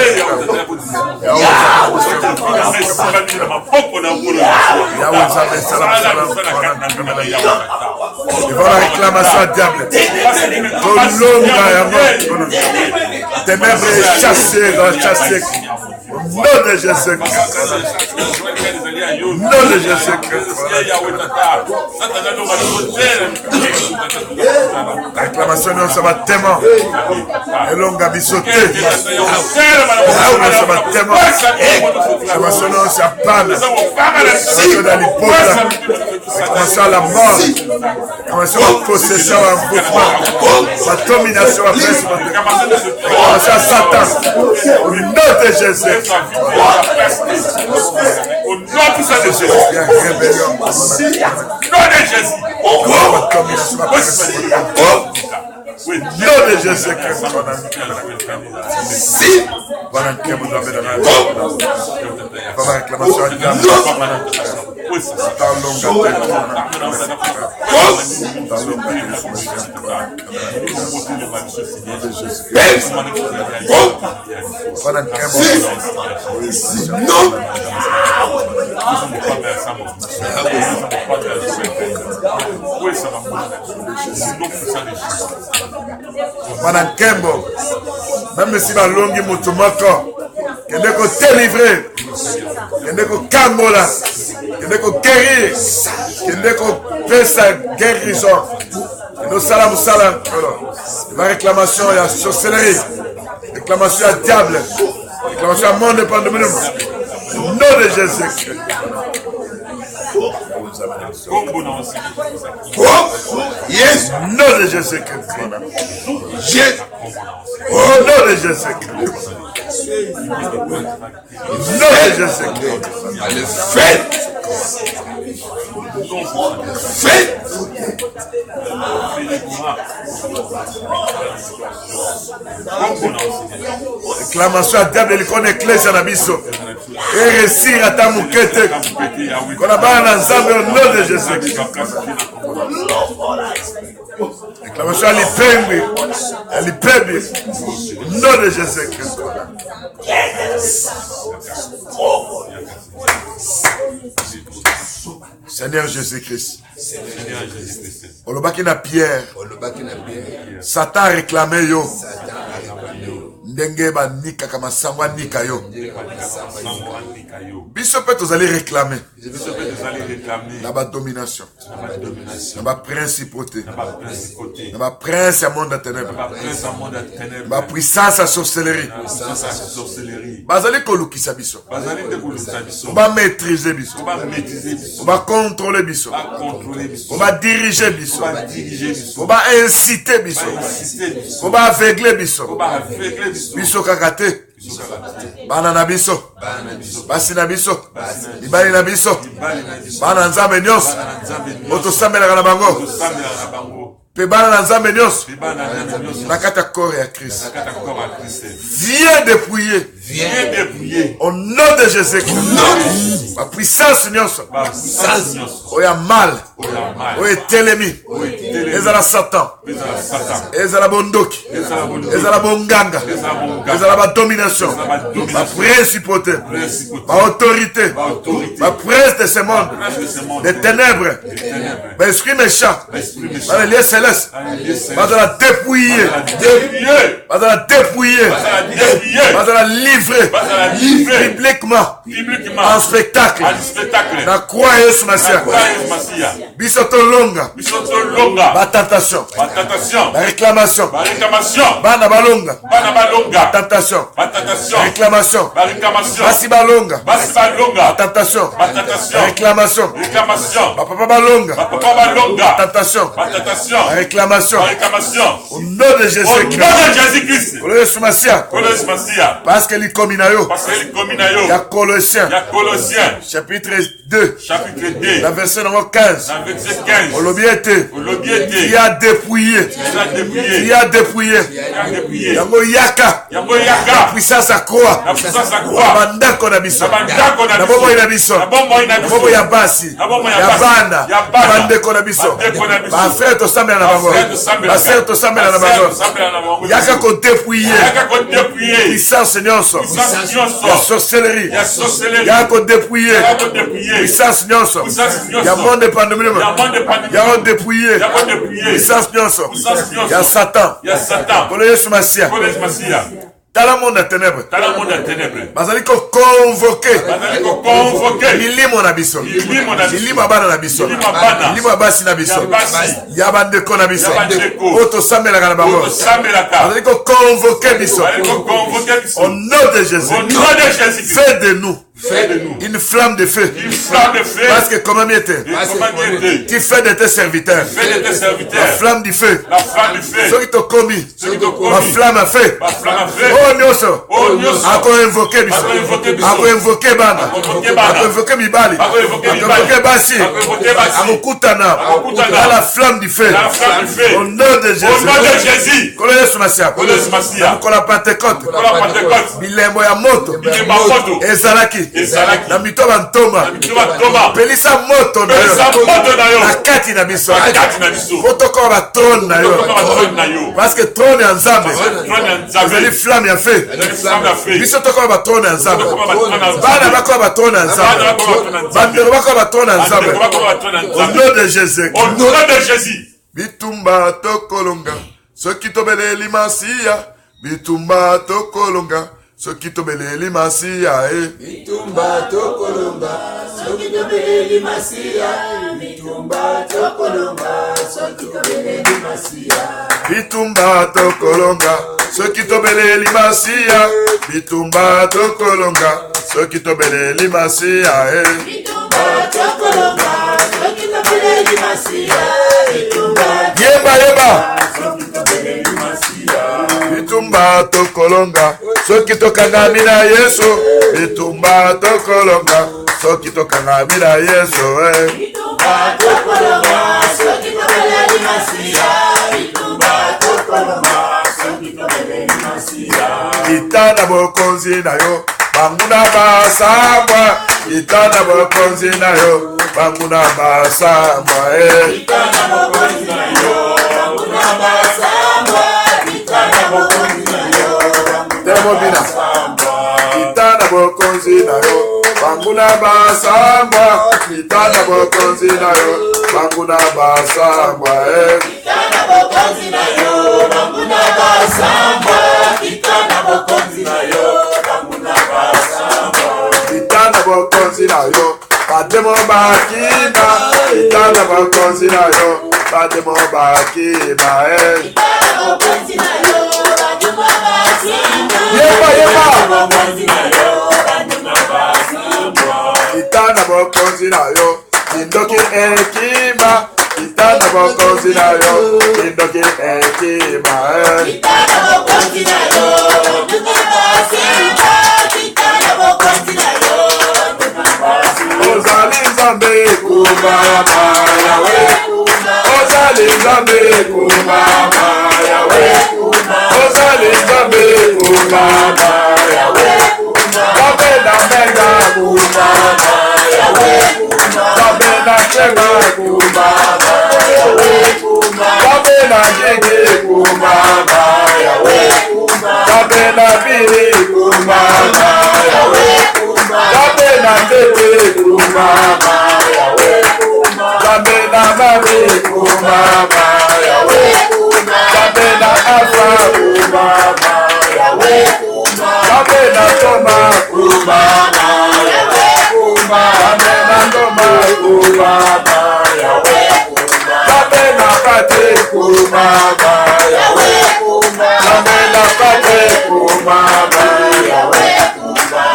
[SPEAKER 1] Yahweh Nzambe salam salam, manan kamera. Devant la réclamation à diable. Longa yango. Ténèbres chassées, chassées. Nom de Jésus-Christ. Nom de Jésus-Christ. La réclamation de ça va tellement. Et l'on a bisoté. Ça va tellement. La réclamation de ça panne. La réclamation de l'hypothèse. La réclamation à la mort. La réclamation à la possession, à l'embouffement. La domination à la réclamation à Satan. Au nom de Jésus. Au nom de Jésus. Au nom de Jésus. nom de Jésus-Christ. Si. Voilà un kembo dans la réclamation à diable. Madame Kembo, même si ma longue moutoumako, que ne ko délivrer, que ne ko kambola, que ne ko guérir, que ne ko faire sa guérison. Que nous salam salam. La réclamation et la sorcellerie, réclamation à diable, réclamation à monde pandémie. Nom de Jésus. Yes, nom de Jésus-Christ. Au nom de Jésus-Christ. Nom de Jésus-Christ. Allez, faites. Faites. Réclamation à diable, il connaît l'Église à Nabiso. Et réussir à ta mouquette. Qu'on a pas un ensemble au nom de Jésus. Réclamation à l'Ipembi. À l'Ipembi. Au nom de Jésus-Christ. Seigneur Jésus-Christ. Olobaki na Pierre. Satan a réclamé yo. Ndenge ba nika kama sangwa nika yo. Biso peut vous allez réclamer. La ba domination. La ba principauté. La ba prince à monde de ténèbres. La puissance à sorcellerie. Bazali kolukisa biso. On va maîtriser biso. On va contrôler biso. On va diriger biso. On va inciter biso. On va aveugler biso. Biso kakate. Bana na biso. Basi na biso. Ibali na biso. Bana nzambe nyonso. Otosambela na bango. Pe bana na nzambe nyonso. Nakata corps à Christ. Viens dépouiller. Au nom de Jésus-Christ. Ma puissance nyonso. Oya mal. Oya telemi. Ezala Satan. Ezala bondoki. Ezala bonganga. Ezala domination. Ma principauté. Ma autorité. Ma prince de ce monde. Des ténèbres. Ma esprit méchant. Dans les lieux célestes. Va de la dépouiller. Va de la dépouiller. Va de la livrer. Bibliquement. En spectacle. La croix Yesu Masia. Bisoto longa. Ma tentation. La réclamation. Bana balonga. Ma tentation. Réclamation. Basi balonga. Ma tentation. Réclamation. Ma papa balonga. Ma tentation. Réclamation. Au nom de Jésus-Christ. Yesu Masia. Parce que l'ikominayo. Ya Colossiens. Chapitre 2. La verset numéro 15. Olobiete. Qui a dépouillé. Qui a dépouillé. Yango yaka. La puissance à croix. Bandako na biso. Na bobo ina biso. Na bobo ya basi. Ya bana. Bandeko na biso. Ba frère to sambela na bango. Ba sœur to sambela na bango. Yaka ko dépouiller. Puissance nyonso. Ya sorcellerie. Yaka ko dépouiller. Puissance nyonso. Ya monde pandémie. Yaka dépouiller. Puissance nyonso. Ya Satan. Pour le Yesu Masia. Dans le monde des ténèbres. Bazali ko convoquer. Milimo na biso. Milimo bana na biso. Milimo basi na biso. Yabande ko na biso. Oto samela kana bango. Bazali ko convoquer biso. Au nom de Jésus. Fais de nous
[SPEAKER 2] Fais de nous
[SPEAKER 1] une flamme de feu.
[SPEAKER 2] une flamme de feu.
[SPEAKER 1] Parce que comment il était? Tu fais de tes serviteurs.
[SPEAKER 2] Fais de tes serviteurs
[SPEAKER 1] La flamme du feu.
[SPEAKER 2] la flamme du feu.
[SPEAKER 1] Ceux qui t'ont commis.
[SPEAKER 2] Ceux qui t'ont commis.
[SPEAKER 1] La flamme à feu.
[SPEAKER 2] La flamme à feu.
[SPEAKER 1] Oh Nyoso.
[SPEAKER 2] Oh Nyoso.
[SPEAKER 1] Encore invoqué biso.
[SPEAKER 2] Encore invoqué biso.
[SPEAKER 1] Encore invoqué bana.
[SPEAKER 2] Encore invoqué bana.
[SPEAKER 1] Encore invoqué mibali.
[SPEAKER 2] Encore invoqué
[SPEAKER 1] Encore
[SPEAKER 2] mibali.
[SPEAKER 1] invoqué basi.
[SPEAKER 2] Encore invoqué basi.
[SPEAKER 1] Akokutana.
[SPEAKER 2] Akokutana.
[SPEAKER 1] Dans la flamme du feu.
[SPEAKER 2] La flamme du feu.
[SPEAKER 1] Au nom de Jésus.
[SPEAKER 2] Au nom de Jésus.
[SPEAKER 1] Kolo Yesu Masia.
[SPEAKER 2] Kolo Yesu Masia.
[SPEAKER 1] Kola Pentecôte.
[SPEAKER 2] Kola Pentecôte.
[SPEAKER 1] Bilembo ya moto.
[SPEAKER 2] Bilembo ya moto.
[SPEAKER 1] Ezalaki.
[SPEAKER 2] Ezalaki.
[SPEAKER 1] Na mito bantoma.
[SPEAKER 2] Na mito bantoma.
[SPEAKER 1] Pelisa moto na yo.
[SPEAKER 2] Pelisa moto na yo.
[SPEAKER 1] Na kati na biso.
[SPEAKER 2] Na kati na biso.
[SPEAKER 1] Fotoko ba trône na yo.
[SPEAKER 2] Fotoko ba trône na yo.
[SPEAKER 1] Parce que trône ya Nzambe.
[SPEAKER 2] Trône ya Nzambe.
[SPEAKER 1] Ezali flamme ya feu.
[SPEAKER 2] Ezali flamme ya feu.
[SPEAKER 1] Biso toko ba trône ya Nzambe.
[SPEAKER 2] Bana
[SPEAKER 1] Bana bako ba trône ya Nzambe. Bandeko bako ba trône ya Nzambe. Au nom de Jésus.
[SPEAKER 2] Au nom de Jésus.
[SPEAKER 1] Bitumba tokolonga. Soki tobeleli masiya. Bitumba tokolonga. Soki tobeleli masiya.
[SPEAKER 3] Bitumba tokolonga. Soki tobeleli masiya. Bitumba tokolonga. Soki tobeleli masiya.
[SPEAKER 1] Bitumba tokolonga. Soki tobeleli masiya. Bitumba tokolonga. Soki tobeleli masiya.
[SPEAKER 3] Bitumba tokolonga. Soki tobeleli masiya.
[SPEAKER 1] Yeba yeba.
[SPEAKER 3] Soki tobeleli masiya.
[SPEAKER 1] Bitumba tokolonga. Soki tokangami na Yesu. Bitumba tokolonga. Soki tokangami na Yesu.
[SPEAKER 3] Bitumba tokolonga. Soki tobeleli masiya. Bitumba tokolonga. Soki tobeleli masiya.
[SPEAKER 1] Itana bokonzi na yo. Banguna basamba. Itana bokonzi na yo. Banguna basamba.
[SPEAKER 3] Itana bokonzi na yo. Banguna basamba. Itana bokonzi na yo.
[SPEAKER 1] Demobina. Itana bokonzi na yo. Banguna basamba. Itana bokonzi na yo. Banguna basamba.
[SPEAKER 3] Itana bokonzi na yo. Banguna basamba. Itana bokonzi na yo. Banguna basamba.
[SPEAKER 1] Itana bokonzi na yo. Bademo bakina. Itana bokonzi na yo. Bademo bakina.
[SPEAKER 3] Itana bokonzi na yo. Banguna basamba.
[SPEAKER 1] Yeba yeba.
[SPEAKER 3] Bokonzi na yo. Banguna basamba.
[SPEAKER 1] Itana bokonzi na yo. Indoki ekima. Itana bokonzi na yo. Indoki ekima.
[SPEAKER 3] Itana bokonzi na yo. Banguna basamba. Itana bokonzi na yo. Banguna basamba.
[SPEAKER 1] Ozali Nzambe kumama yawe. Ozali Nzambe kumama yawe. Ozali Nzambe kumama yawe. Nzambe na menga kumama yawe. Nzambe na chema kumama yawe. Nzambe na jenge kumama yawe. Nzambe na bili kumama yawe. Nzambe na tete kumama yawe. Nzambe na mami kumama yawe. Nzambe na afa kumama yawe. Nzambe na toma kumama yawe. Nzambe na toma kumama yawe. Nzambe na pate kumama yawe. Nzambe na pate kumama yawe.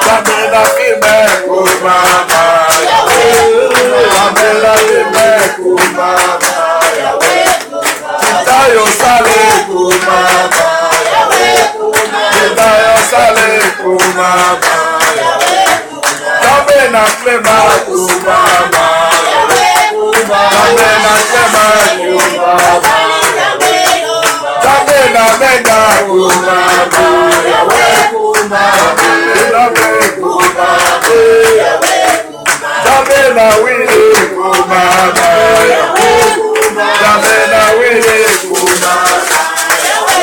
[SPEAKER 1] Nzambe na kime kumama yawe. Nzambe na kime kumama yawe. Titayo sale kumama yawe. Titayo sale kumama yawe. Nzambe na klema kumama yawe. Nzambe na klema kumama yawe. Nzambe na menga kumama yawe. Nzambe kumama yawe. Nzambe na wili kumama yawe. Nzambe na wili kumama yawe.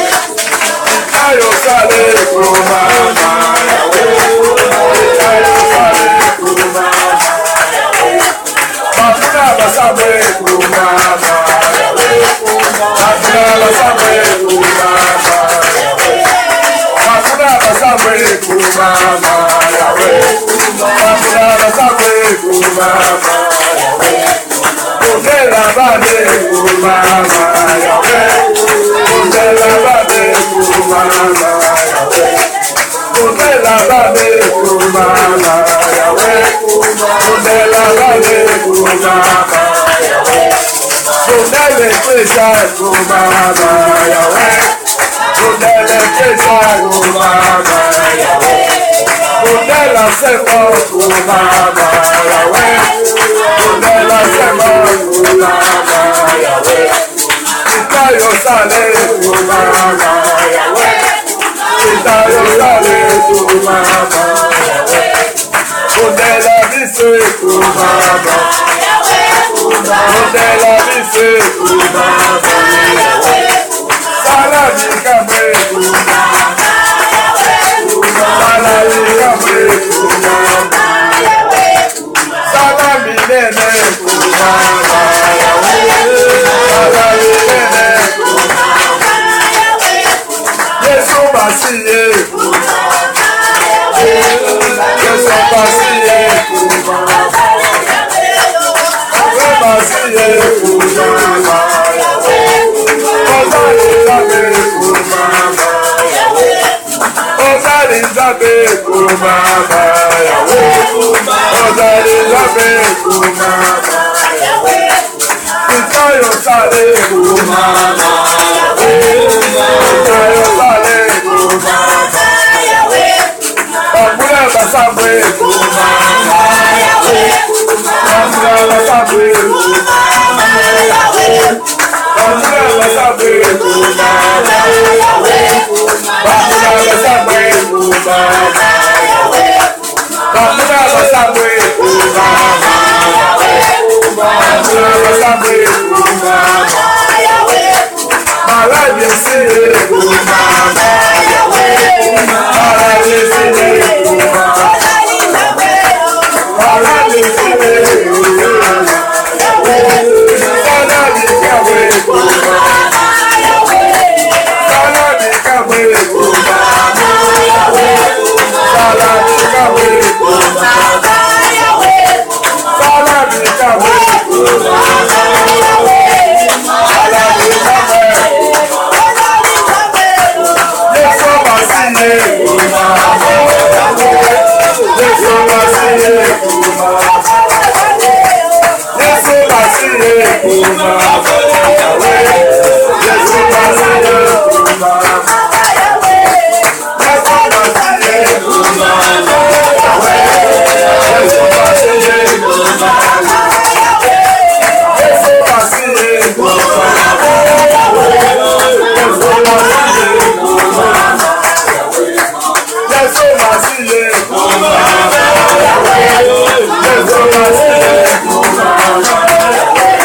[SPEAKER 1] Titayo sale kumama yawe. Titayo sale kumama yawe. Mafuna basambe kumama yawe. Mafuna basambe kumama yawe. Mafuna basambe kumama yawe. Mafuna basambe kumama yawe. Ongela bade kumama yawe. Ongela bade kumama yawe. Ongela bade kumama yawe. Yahweh. Kundela lale kumama Yahweh. Kundele pesa kumama Yahweh. Kundele pesa kumama Yahweh. Kundela sema kumama Yahweh. Kundela sema kumama Yahweh. Itayo sale kumama Yahweh. Itayo sale kumama Yahweh. Kundela bise kumama Yahweh. Kundela bise kumama Yahweh. Salami kame kumama Yahweh. Salami kame kumama Yahweh. Salami nene kumama Yahweh. Salami nene kumama Yahweh. Yesu basiye kumama Yahweh. Yesu basiye kumama Yahweh. Basiye kumama Yahweh. Ozari zabe kumama Yahweh. Ozari zabe kumama Yahweh. Ozari zabe kumama Yahweh. Itayo sale kumama Yahweh. Itayo sale kumama Yahweh. Bambula basambe kumama Yahweh. Bambula basambe kumama Yahweh. Bambula basambe kumama Yahweh. Bambula basambe kumama Yahweh. Bambula basambe kumama Yahweh. Bambula basambe kumama Yahweh. Malaje siye kumama Yahweh. Malaje siye kumama Malaje siye kumama Yahweh. Salabi kawe kumama Yahweh. Salabi kawe kumama Yahweh. Salabi kawe kumama Yahweh. Salabi kawe kumama Yahweh. Salabi kawe. Yesu basiye kumama Yahweh. Yesu basiye kumama Yesu basiye kumama Yahweh. Yesu basiye kumama Yahweh. Yesu basiye kumama Yahweh. Yesu basiye kumama Yahweh. Yesu basiye kumama Yahweh. Yesu basiye kumama Yahweh. Yesu basiye kumama Yahweh. Yesu basiye kumama Yahweh.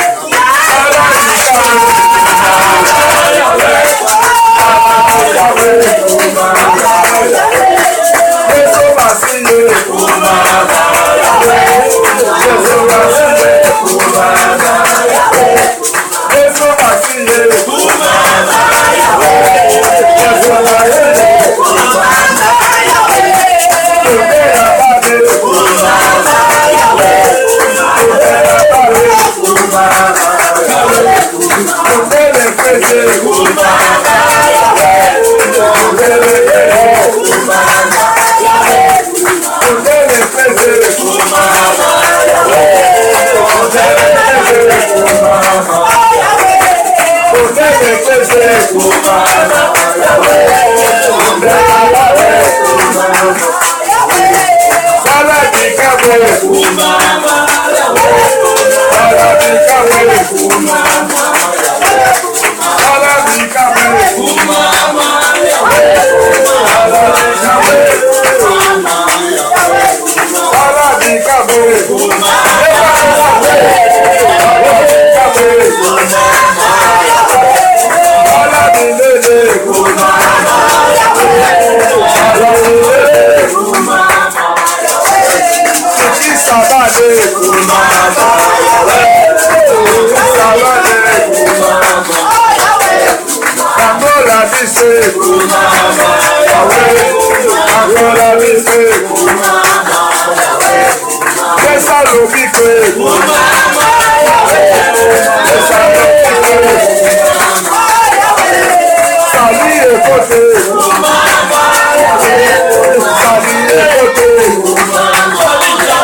[SPEAKER 1] Salami kame kumama Yahweh. Yahweh kumama Yahweh. Yesu basiye kumama Yahweh. Yesu basiye kumama Yahweh. Yesu basiye kumama Yahweh. Yesu basiye kumama Yahweh. Kundela bale kumama Yahweh. Kundela bale kumama Yahweh. Kundele pese kumama Yahweh. Kundele pese kumama Yahweh. Kundele pese kumama Yahweh. Kundele pese kumama Yahweh. Kundele pese kumama Yahweh. Kundela bale kumama Salabi kawe kumama Yahweh. Salabi kawe kumama Yahweh. Salabi kawe kumama Yahweh. Salabi kawe kumama Yahweh. Salabi kawe kumama Yahweh. Salabi kawe kumama Yahweh. Salabi lele kumama Yahweh. Salabi lele kumama Kiki sabale kumama Yahweh. Kiki sabale kumama Yahweh. Kangola bise kumama Yahweh. Kangola bise kumama Yahweh. Kesa lobike kumama Yahweh. Kesa lobike kumama Yahweh. Sali ekote kumama Yahweh. Sali ekote kumama Yahweh.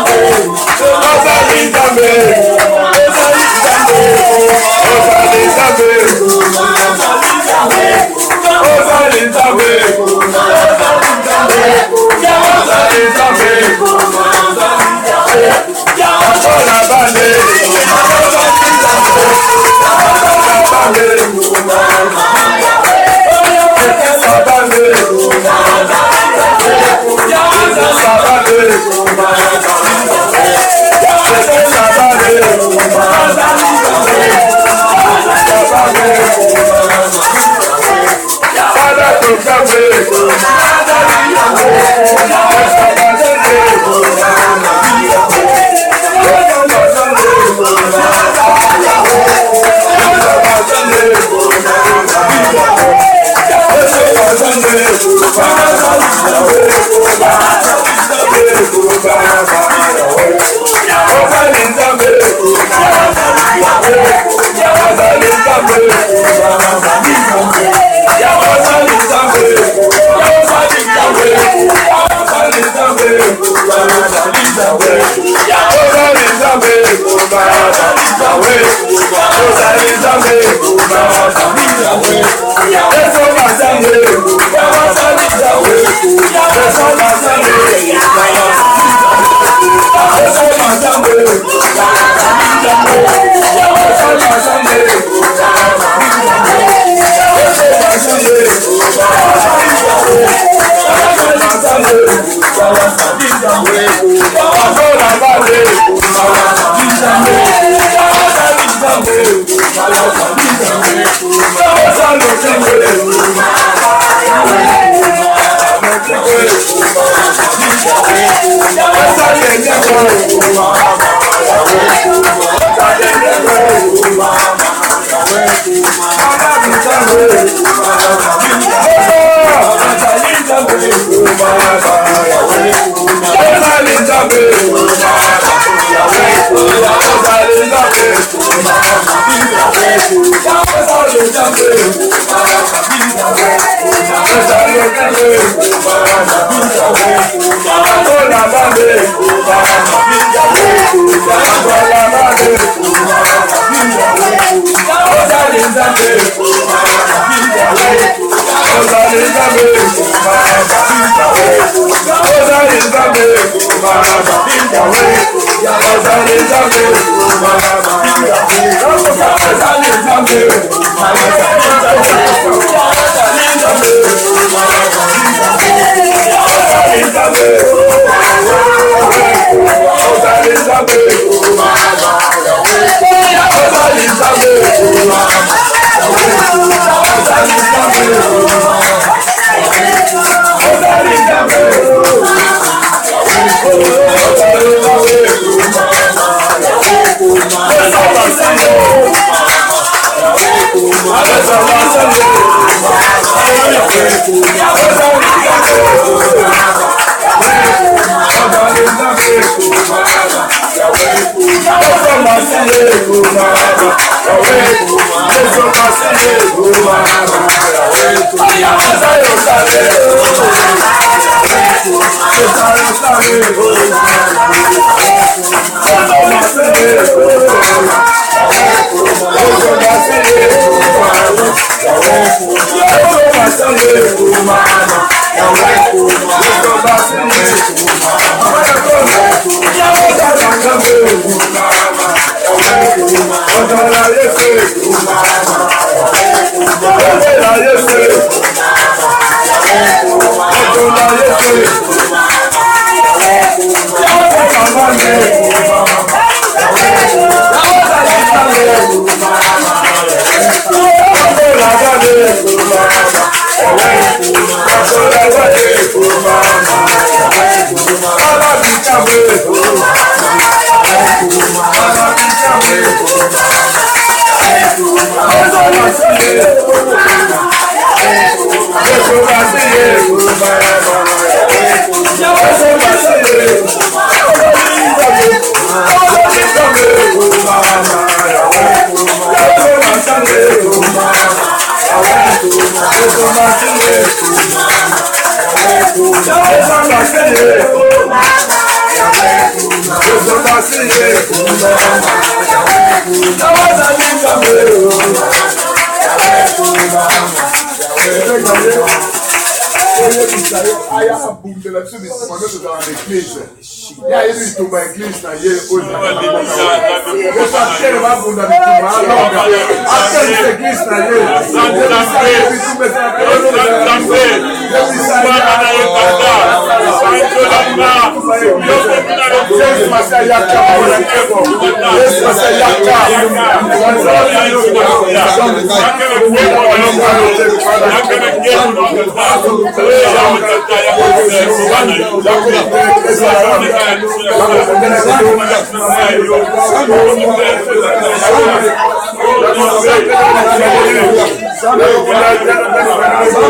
[SPEAKER 3] Thank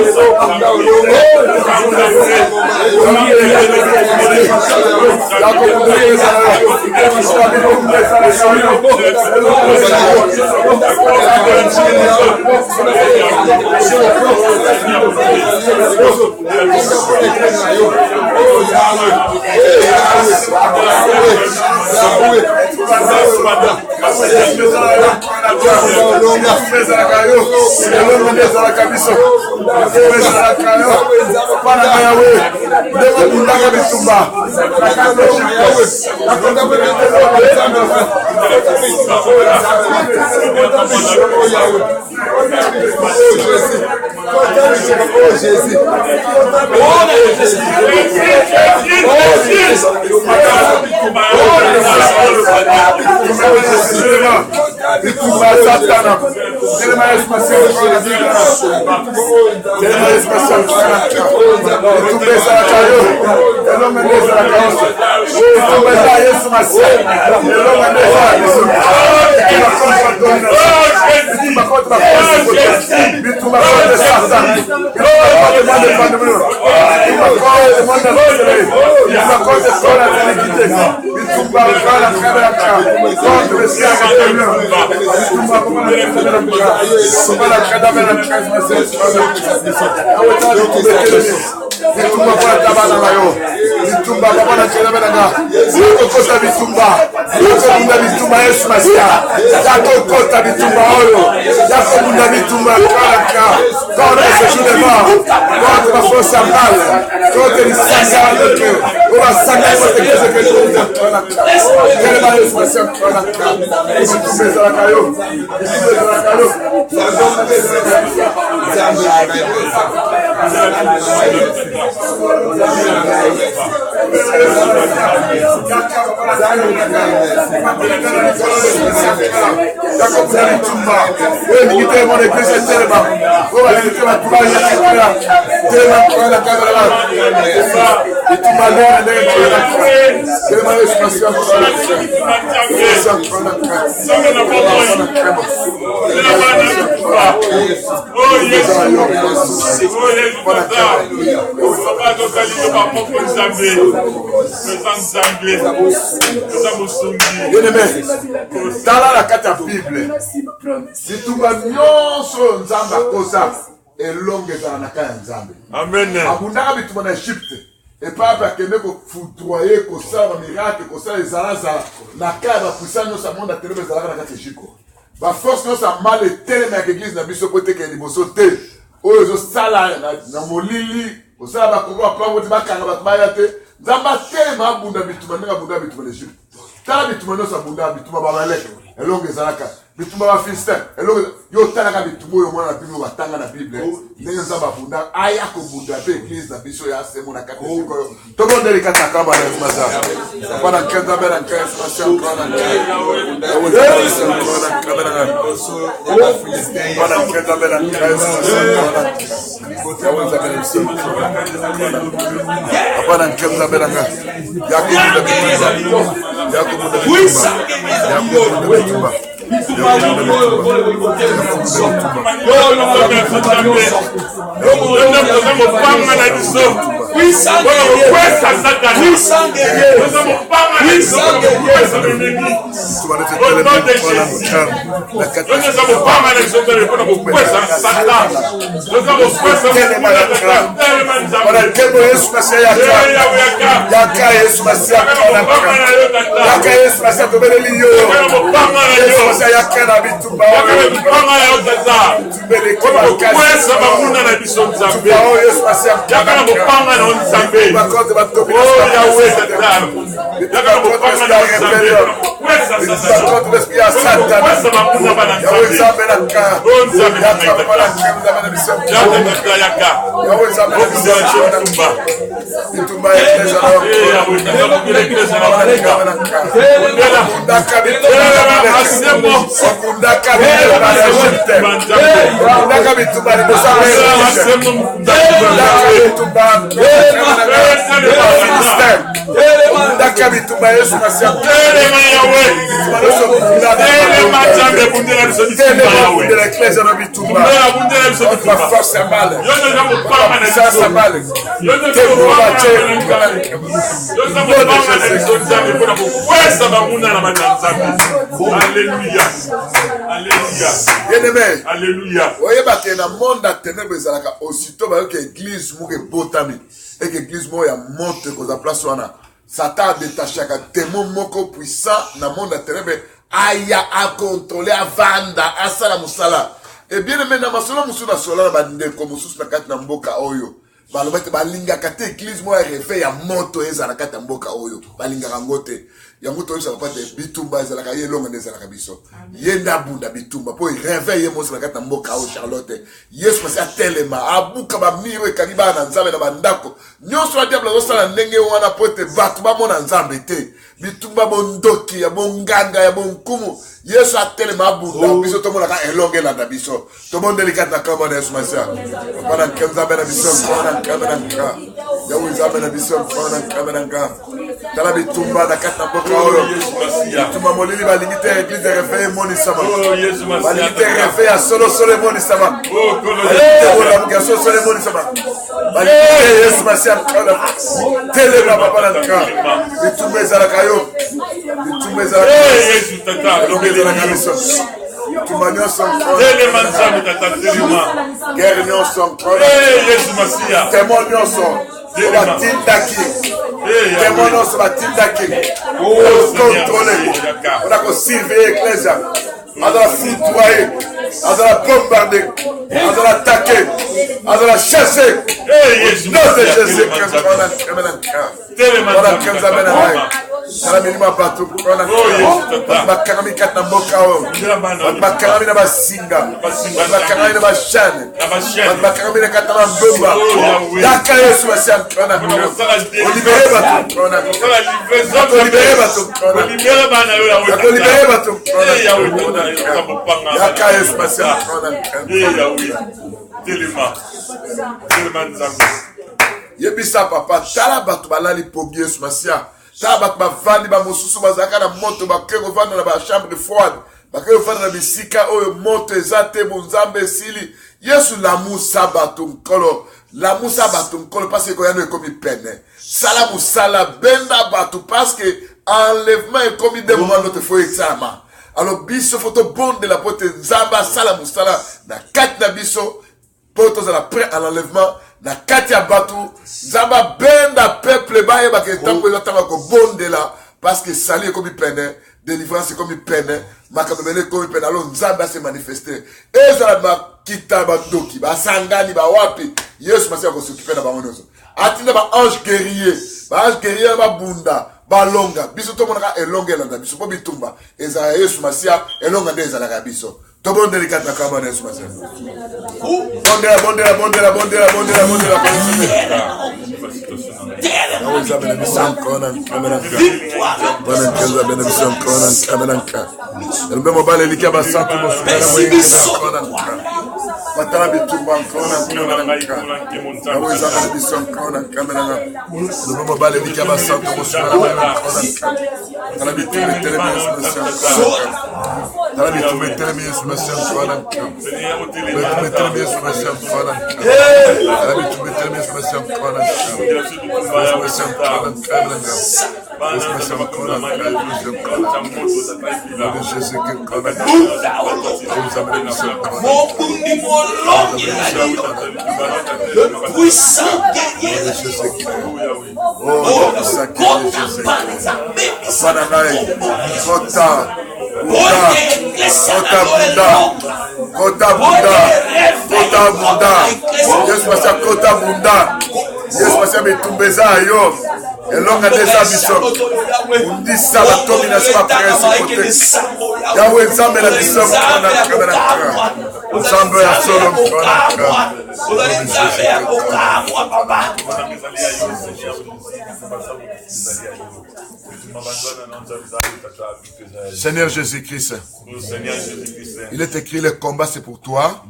[SPEAKER 2] Amen.
[SPEAKER 1] Et pas parce que nous foudroyer, que ça va miracle, que ça les alazala, la cave va pousser nous ça monde à télé mais ça la carte chico. Ba force nous ça mal et télé mais l'église na biso côté que liboso té. O zo sala na molili, o sala ba ko ba pa mo ba kanga ba ba yate. Zamba télé ma bunda bituma nga bunda bituma les chico. Tala bituma nous ça bunda bituma ba balek. Elonge zalaka. Bituma ba fistin. Elonge yo tala ka bituma yo mwana na Bible ba tanga na Bible. Nenga zamba bunda aya ko bunda pe église na biso ya semo na kate chico. Tout le monde est à Kaba dans ce matin. Pendant 15 ans, dans 15 ans, Kaka bitumba Yesu Masia.
[SPEAKER 2] Telema Yahweh. Telema Nzambe bundela biso bitumba Yahweh.
[SPEAKER 1] De l'Église na bitumba.
[SPEAKER 2] Bundela biso bitumba.
[SPEAKER 1] Notre force est mal.
[SPEAKER 2] Yono na mopanga na
[SPEAKER 1] Ça c'est mal.
[SPEAKER 2] Yono na
[SPEAKER 1] Temo
[SPEAKER 2] mopanga
[SPEAKER 1] bache.
[SPEAKER 2] na biso Nzambe mpona kokwesa bamuna na bana Nzambe. Alléluia. Alléluia.
[SPEAKER 1] Bien-aimé.
[SPEAKER 2] Alléluia.
[SPEAKER 1] Oyeba ke na monde ya ténèbres ezalaka aussitôt bayoki église moko ebotami eke église moko ya monte koza place wana Satan adetachaka démon moko puissant na monde ya ténèbres aya akontrole avanda asala mosala. Et bien aimé na masolo mosusu na sola na bandeko mosusu na kati na mboka oyo balobete balingaka te église moko ya réveil ya moto ezala kati ya mboka oyo balingaka yango te. Yango toyebisa papa te bitumba ezalaka ye longa nde ezalaka biso ye nde abunda bitumba mpo réveil ye mosi na kati na mboka oyo Charlotte Yesu masi atelema abuka bamiro ekangi bana na Nzambe na bandako nyonso ya diable azosala ndenge wana mpo ete bato bamona Nzambe te bitumba bondoki ya bonganga ya bonkumu Yesu atelema abunda biso tomonaka elonga elanda biso tobondeli kati na kamba na Yesu masi papa na nke Nzambe na biso mpo na nkamba na nka yawe Nzambe na biso mpo na nkamba na nka tala bitumba na kati na mboka oyo bitumba molili balingi te église de réveil emonisama balingi te réveil ya solosolo emonisama balingi te bolamuki ya solosolo emonisama balingi te Yesu masi akala telema papa na nka bitumba ezalaka yo bitumba ezalaka elongelelaka biso bitumba nyonso
[SPEAKER 2] Telema Nzambe tata telema.
[SPEAKER 1] guerre nyonso
[SPEAKER 2] Yesu Masiya.
[SPEAKER 1] témoin nyonso batindaki témoin nyonso batindaki okontrole mpona kosurveille église azala foudroye azala bombarde azala atake azala chasse nom de Jésus Christ mpona Nzambe na ngai tala milimo bato mpona bato bakangami kati na mboka oyo bato bakangami na basinga bato bakangami na bashane bato bakangami na kati na bambomba yaka Yesu masi mpona olibere bato mpona olibere bato mpona olibere bato mpona yaka Yesu masi mpona yebisa papa tala bato balali pobi Yesu masi tala bato bavandi bamosusu bazalaka na moto bakei kovanda na bachambre de froide bakei kovanda na bisika oyo moto eza te bonzambe esili Yesu lamusa bato nkolo lamusa bato nkolo parce que koyano ekomi pene sala mosala benda bato parce que enlèvement ekomi de moment notre faut exama alors biso faut tobondela po te Nzambe asala mosala na kati na biso po tozala prêt à l'enlèvement na kati ya bato Nzambe abenda peuple bayebaka etango ezatanga kobondela parce que sali ekomi pene délivrance ekomi pene makambo ebele ekomi pene alors Nzambe ase manifeste ezala bakita badoki basangani bawapi Yesu masi akosokipe na bango nyonso atinda baange guerrier babunda balonga biso tomonaka elonga elanda biso mpo bitumba ezala Yesu masiya elonga nde ezalaka biso tobondeli kati na kamba na Yesu masiya bondela elombe mobali elikia basantu mosukana batala bitumba nkona awezana biso nkona kameranga elombe mobali elikia basantu mosukana tala bitumba etelemi Yesu masiya tala bitumba etelemi Yesu masiya nkona bitumba etelemi Yesu masiya nkona tala bitumba etelemi Yesu masiya nkona
[SPEAKER 3] le puissant guerrier,
[SPEAKER 1] Yesu masiya bitumbeza yo elonga deza biso undisa batomi na sima presse kote yawe Nzambe na biso mkona kamera Nzambe ya solo mkona Seigneur Jésus-Christ, il est écrit le combat c'est pour toi.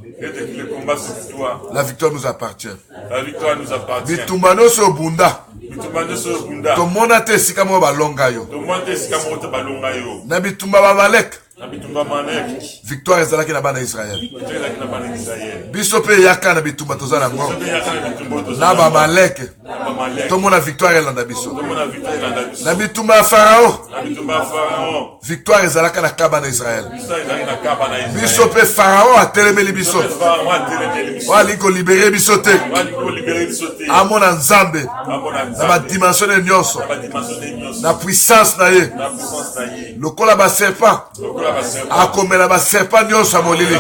[SPEAKER 1] La victoire nous appartient.
[SPEAKER 2] La victoire nous appartient.
[SPEAKER 1] Bitumba no so bunda.
[SPEAKER 2] bitumba nyonso bunda
[SPEAKER 1] tomona te esika moko balonga yo
[SPEAKER 2] tomona te esika moko te balonga yo
[SPEAKER 1] na bitumba bamalek
[SPEAKER 2] na bitumba manek
[SPEAKER 1] victoire ezalaki na bana Israel
[SPEAKER 2] ezalaki na bana Israel
[SPEAKER 1] biso mpe eyaka na bitumba toza nango
[SPEAKER 2] yaka na bitumba toza
[SPEAKER 1] na bamalek
[SPEAKER 2] bamalek
[SPEAKER 1] tomona victoire elanda biso
[SPEAKER 2] tomona victoire elanda biso
[SPEAKER 1] na bitumba ya farao
[SPEAKER 2] na bitumba ya farao
[SPEAKER 1] victoire ezalaka na kaba na Israel
[SPEAKER 2] biso ezalaki na kaba na Israel
[SPEAKER 1] biso mpe farao atelemeli biso
[SPEAKER 2] farao atelemeli biso
[SPEAKER 1] oyo alingi kolibere biso te
[SPEAKER 2] alingi kolibere biso te
[SPEAKER 1] amona nzambe
[SPEAKER 2] amona
[SPEAKER 1] na badimension ne nyonso
[SPEAKER 2] badimension ne nyonso
[SPEAKER 1] na puissance na ye
[SPEAKER 2] na puissance na ye
[SPEAKER 1] lokola baserpent akomela baserpent nyonso ya molili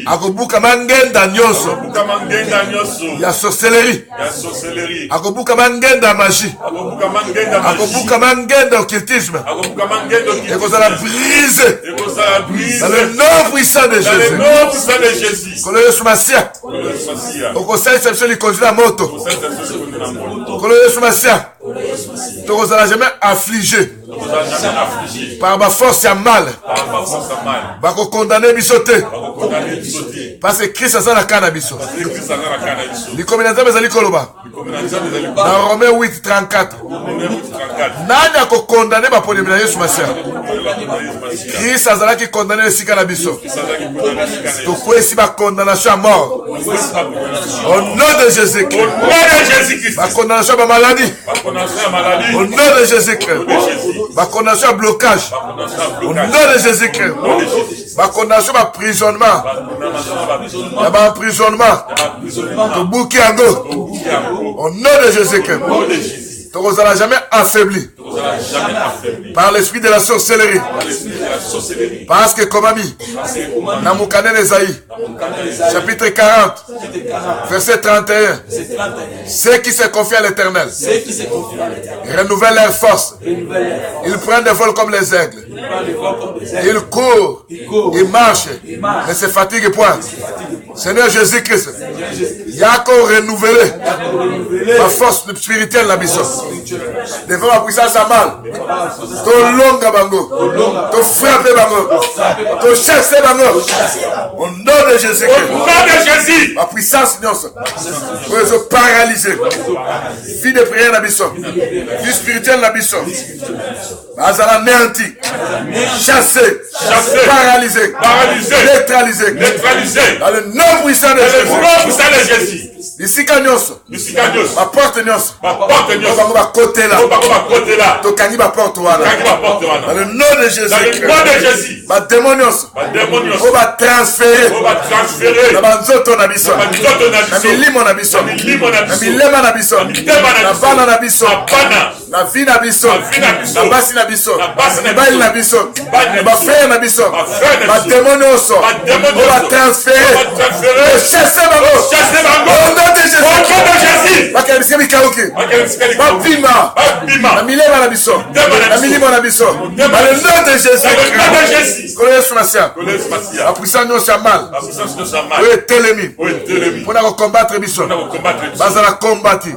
[SPEAKER 1] akobuka mangenda nyonso ya sorcellerie akobuka mangenda ya magie akobuka mangenda ya occultisme ekozala brise dans le nom puissant de Jésus kolo Yesu Masia okosalisa biso likonzi na moto kolo Yesu Masia tokozala jamais affligé par ma force ya mal bakokondane biso te parce que Christ aza na kana biso likomi na Nzambe ezali koloba na Romains 8:34 nani akokondane baponi na Yesu Masia Christ azalaki kondane esika na biso tokwesi bakondamnation ya mort au nom de Jésus-Christ bakondamnation ya maladie au nom de Jésus-Christ bakondamnation ya blocage au nom de Jésus-Christ bakondamnation ya prisonnement ya baemprisonnement tobuki yango au nom de Jésus-Christ tokozala jamais affaibli par l'esprit de la sorcellerie parce que komami na Mukane Esaïe chapitre 40 verset 31 ceux qui se confient à l'Éternel renouvellent leur force, ils prennent des vols comme les aigles, ils courent, ils marchent, ne se fatiguent point. Seigneur Jésus-Christ, il y a encore renouvelé ma force spirituelle la mission. Devant ma puissance à mal, ton longa bango, ton frappé bango, ton chassé bango, au nom de Jésus-Christ, ma puissance non, pour les paralyser, vie de prière la mission, vie spirituelle la mission, Azala néanti, chassé, paralysé, neutralisé, dans le nom puissant de Jésus. Ici Kanyos, ma porte Nyos, ma côté là, Tokani ma porte dans le nom de Jésus, ma démonios, on va transférer, dans ma zoto nabiso, na milimo nabiso, na milema nabiso, na bana nabiso, na vie nabiso, na basi nabiso, na bail nabiso, na bafrère nabiso, ma démonios, on va transférer, chasser bango, au nom de Jésus, bakabisika bikauki, bapima, na milema nabiso, na milimo nabiso, dans le nom de Jésus, kolo Yesu Masia, la puissance nous a mal, oui telemi, pour nous combattre biso, bazala combattre,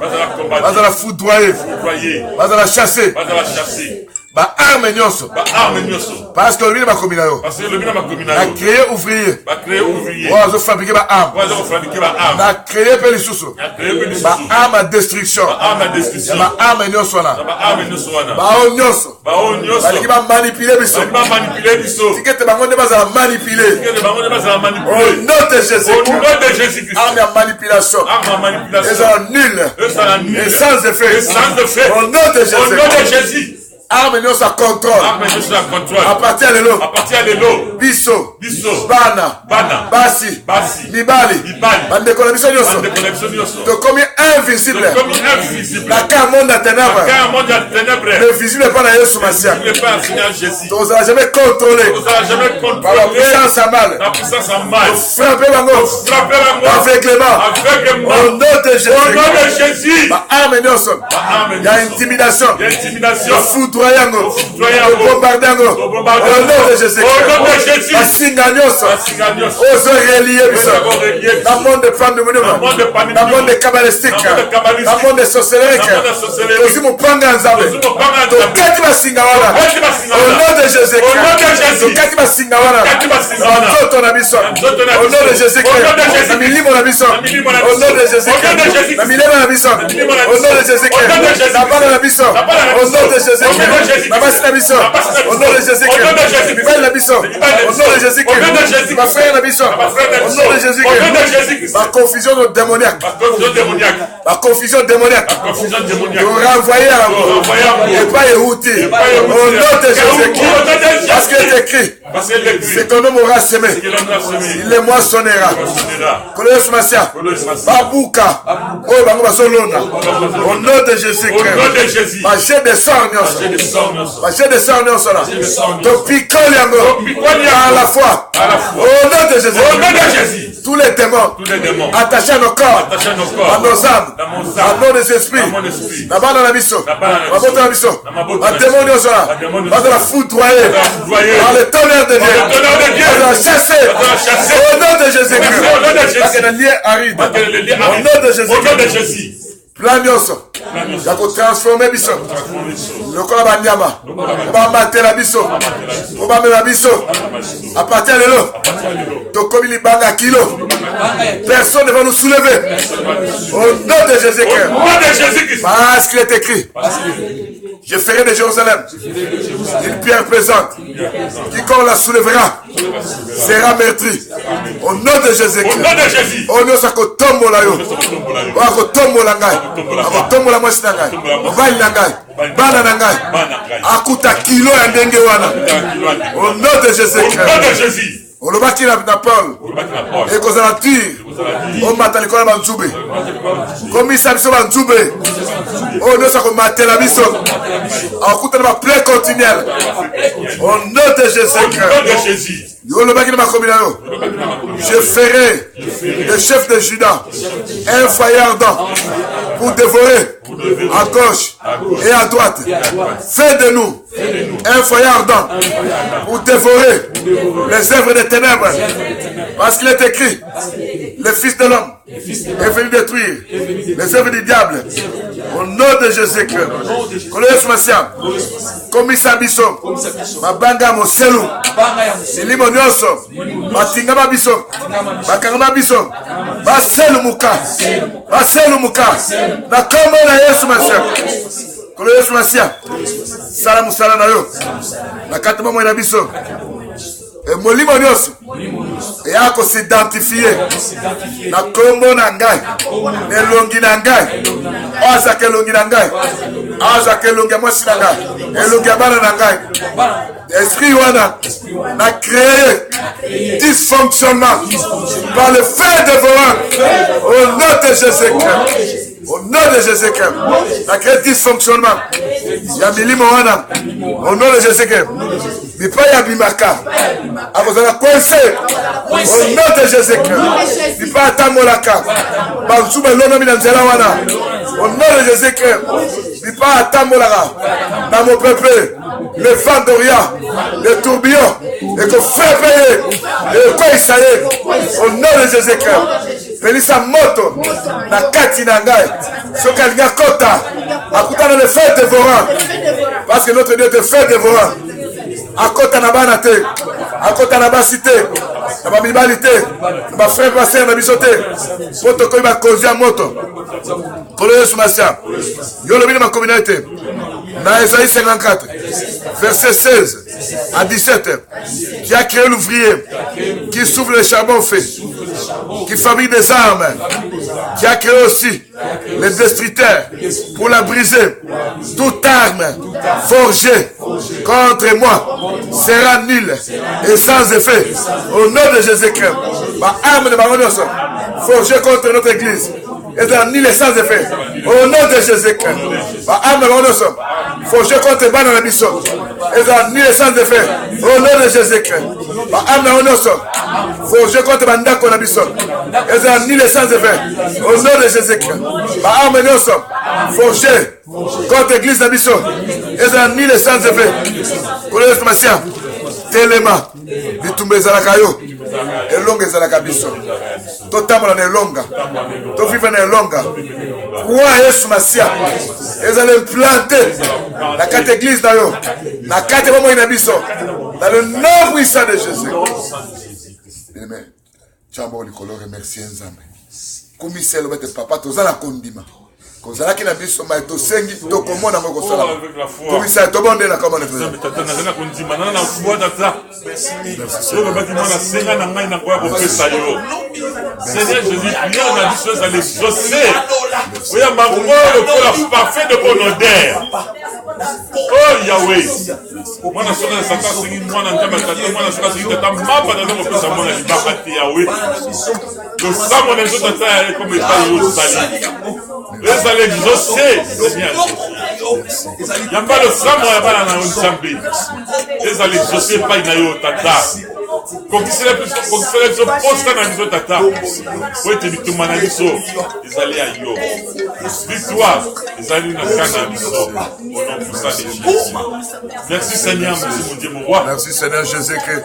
[SPEAKER 1] bazala foudroyer, bazala chasser, ba arme nyonso, parce que le bina makomina yo, na créer ouvrier, ozo fabriquer ba arme, na créer pe lisusu, ba arme à destruction, ba arme nyonso na, ba o nyonso, ba liki ba manipuler biso, tikete bango ne bazala manipuler, au nom de Jésus, arme à manipulation, ils sont nuls, et sans effet, au nom de Jésus. Arme nous à contrôle. À partir de l'eau. Biso. Bana. Basi. Mibali. Bande de connexion. De combien invisible. La carte monde à ténèbres. Le visible pas dans Yesu Masia. Tu n'auras jamais contrôlé. Par la puissance à mal. Frapper bango. Aveuglement. Au nom de Jésus. Arme nous. Il y a intimidation. Foudre. foudroyango, bombardango, au nom de Jésus-Christ, basinga nyonso, ozo relier biso, dans le monde de femmes de monument, dans le monde de kabbalistique, dans le monde de sorcellerie, aussi mon panga nzambe, tokati basinga wana, au nom de Jésus-Christ, tokati basinga wana, nzoto na biso, au nom de Jésus-Christ, na milimo na biso, au nom de Jésus-Christ, na milema na biso, au nom de Jésus-Christ, na bana na biso, au nom de Jésus-Christ, na basi na biso, au nom de Jésus-Christ, mibali na biso, au nom de Jésus-Christ, ma frère na biso, au nom de Jésus-Christ, ma confusion démoniaque, ma confusion démoniaque, nous renvoyer à vous, et pas éhouter, au nom de Jésus-Christ, parce qu'il est écrit, c'est ton homme aura semé, il les moissonnera. Kolos Masia, Babouka, oh Bango Solona, au nom de Jésus-Christ, ma jet de sang, ma jet de sang, ton picole à la fois, au nom de Jésus, tous les démons attachés à nos corps, à nos âmes, à nos esprits, là-bas dans la mission, dans la mission, à démon, à la foudroyer, par le tonnerre de Dieu, à la chasser, au nom de Jésus-Christ, parce que le lien arrive, au nom de Jésus-Christ. Plan nyonso ya kotransforme biso lokola banyama bamatela biso obamela biso à partir de lelo tokomi libanga kilo, personne ne va nous soulever au nom de Jésus-Christ, parce qu'il est écrit, je ferai de Jérusalem une pierre présente, quiconque la soulèvera sera meurtri au nom de Jésus-Christ. Au nom de tombola yo, au tombola ngai, au tombola mwasi na ngai, mobali na ngai, bana na ngai, akuta kilo ya ndenge wana au nom de Jésus-Christ. Olobaki na Paul et kozala tire o matali kola banzube komisa biso banzube o nosa ko matela biso akuta na plein continuel au nom de Jésus-Christ. Olobaki na makomina yo, je ferai le chef de Juda un foyer ardent pour dévorer à gauche et à droite. Fais de nous un foyer ardent pour dévorer les œuvres des ténèbres. Parce qu'il est écrit, le Fils de l'homme est venu détruire les œuvres du diable. Au nom de Jésus-Christ. Kolos Masia, Komisa Biso, Mabanga Moselu, Silimo Nyoso, Matingama Biso, Bakangama Biso, Baselu Muka, na kombo na Yesu Masia. Kolos Masia, Salam Salam na yo, na katama mo na biso. Et molimo nyonso et ako s'identifier na kombo na ngai elongi na ngai aza ke elongi na ngai aza ke elongi mwasi na ngai elongi bana na ngai esprit wana na créé dysfonctionnement par le feu dévorant au nom de Jésus-Christ. Au nom de Jésus-Christ, la créé dysfonctionnement. Ya milimo wana. Au nom de Jésus-Christ. Bipa ya bimaka. Akozala coincé. Au nom de Jésus-Christ. Bipa atamolaka. Banzuba lono mina nzela wana. Au nom de Jésus-Christ. Bipa atamolaka. Dans mon peuple, le vent d'Orient, le tourbillon, et que fait payer. Et quoi il s'allait. Au nom de Jésus-Christ. Pelisa moto na kati na ngai soki alinga kota akutana le feu dévorant parce que notre Dieu est feu dévorant akota na bana te akota na basi te na bamibali te na bafrère basere na biso te po tokoki bakonzi ya moto kolo Yesu Masia yo lobi na makommunauté dans Esaïe 54 verset 16 à 17 qui a créé l'ouvrier qui souffle le charbon fait qui fabrique des armes qui a créé aussi les destructeurs pour la briser. Toute arme forgée contre moi sera nulle et sans effet au nom de Jésus-Christ. Ma arme de Baronos forgée contre notre église est nulle et sans effet au nom de Jésus-Christ. Ma arme de Baronos forgée contre Bana la mission est nulle et sans effet au nom de Jésus-Christ. Ma arme de Baronos forgée contre Bandako la mission est nulle et sans effet au nom de Jésus-Christ. Ma arme de Baronos forgée Contre l'église d'Abisso. Ils ont mis les sans effets. Collège Masia. Telema. Bitumbe Zalakayo. Elonga Zalakabiso. Totamala Nelonga. Tofifa Nelonga. Roi Yesu Masia. Ils allaient implanter la carte église d'ailleurs. La carte Momo Inabiso. Dans le nom puissant de Jésus. Amen. Chambo Nicolo remercie Nzambe. Commissaire le papa, tous à la condima. Kozala ki na biso mai to sengi to komona ngoko sala. Commissaire to bonde na comment le faire.
[SPEAKER 2] Na kondima na foi tata. Merci. Le bâtiment na senga na ngai na kwa ko pesa yo. Seigneur Jésus, prions na biso za les exaucer. Oya mangolo pour la parfait de bon odeur. Oh Yahweh. Mwana soka na saka sengi mwana ngamba tata mwana soka sengi tata mamba na ngo pesa mwana libakati Yahweh. Le sang mon exauce tata comme pas yo sali. Les allez exaucer, il y a pas de sang, il y a pas de Nzambe. Les allez exaucer, pas de Nayo Tata. Comme si les postes dans les Tata. Oui, tu es tout manaliso. Les allez à Yo. Victoire, les allez dans le cannabis. Au nom de ça, merci Seigneur, merci mon Dieu, mon roi.
[SPEAKER 1] Merci Seigneur Jésus-Christ.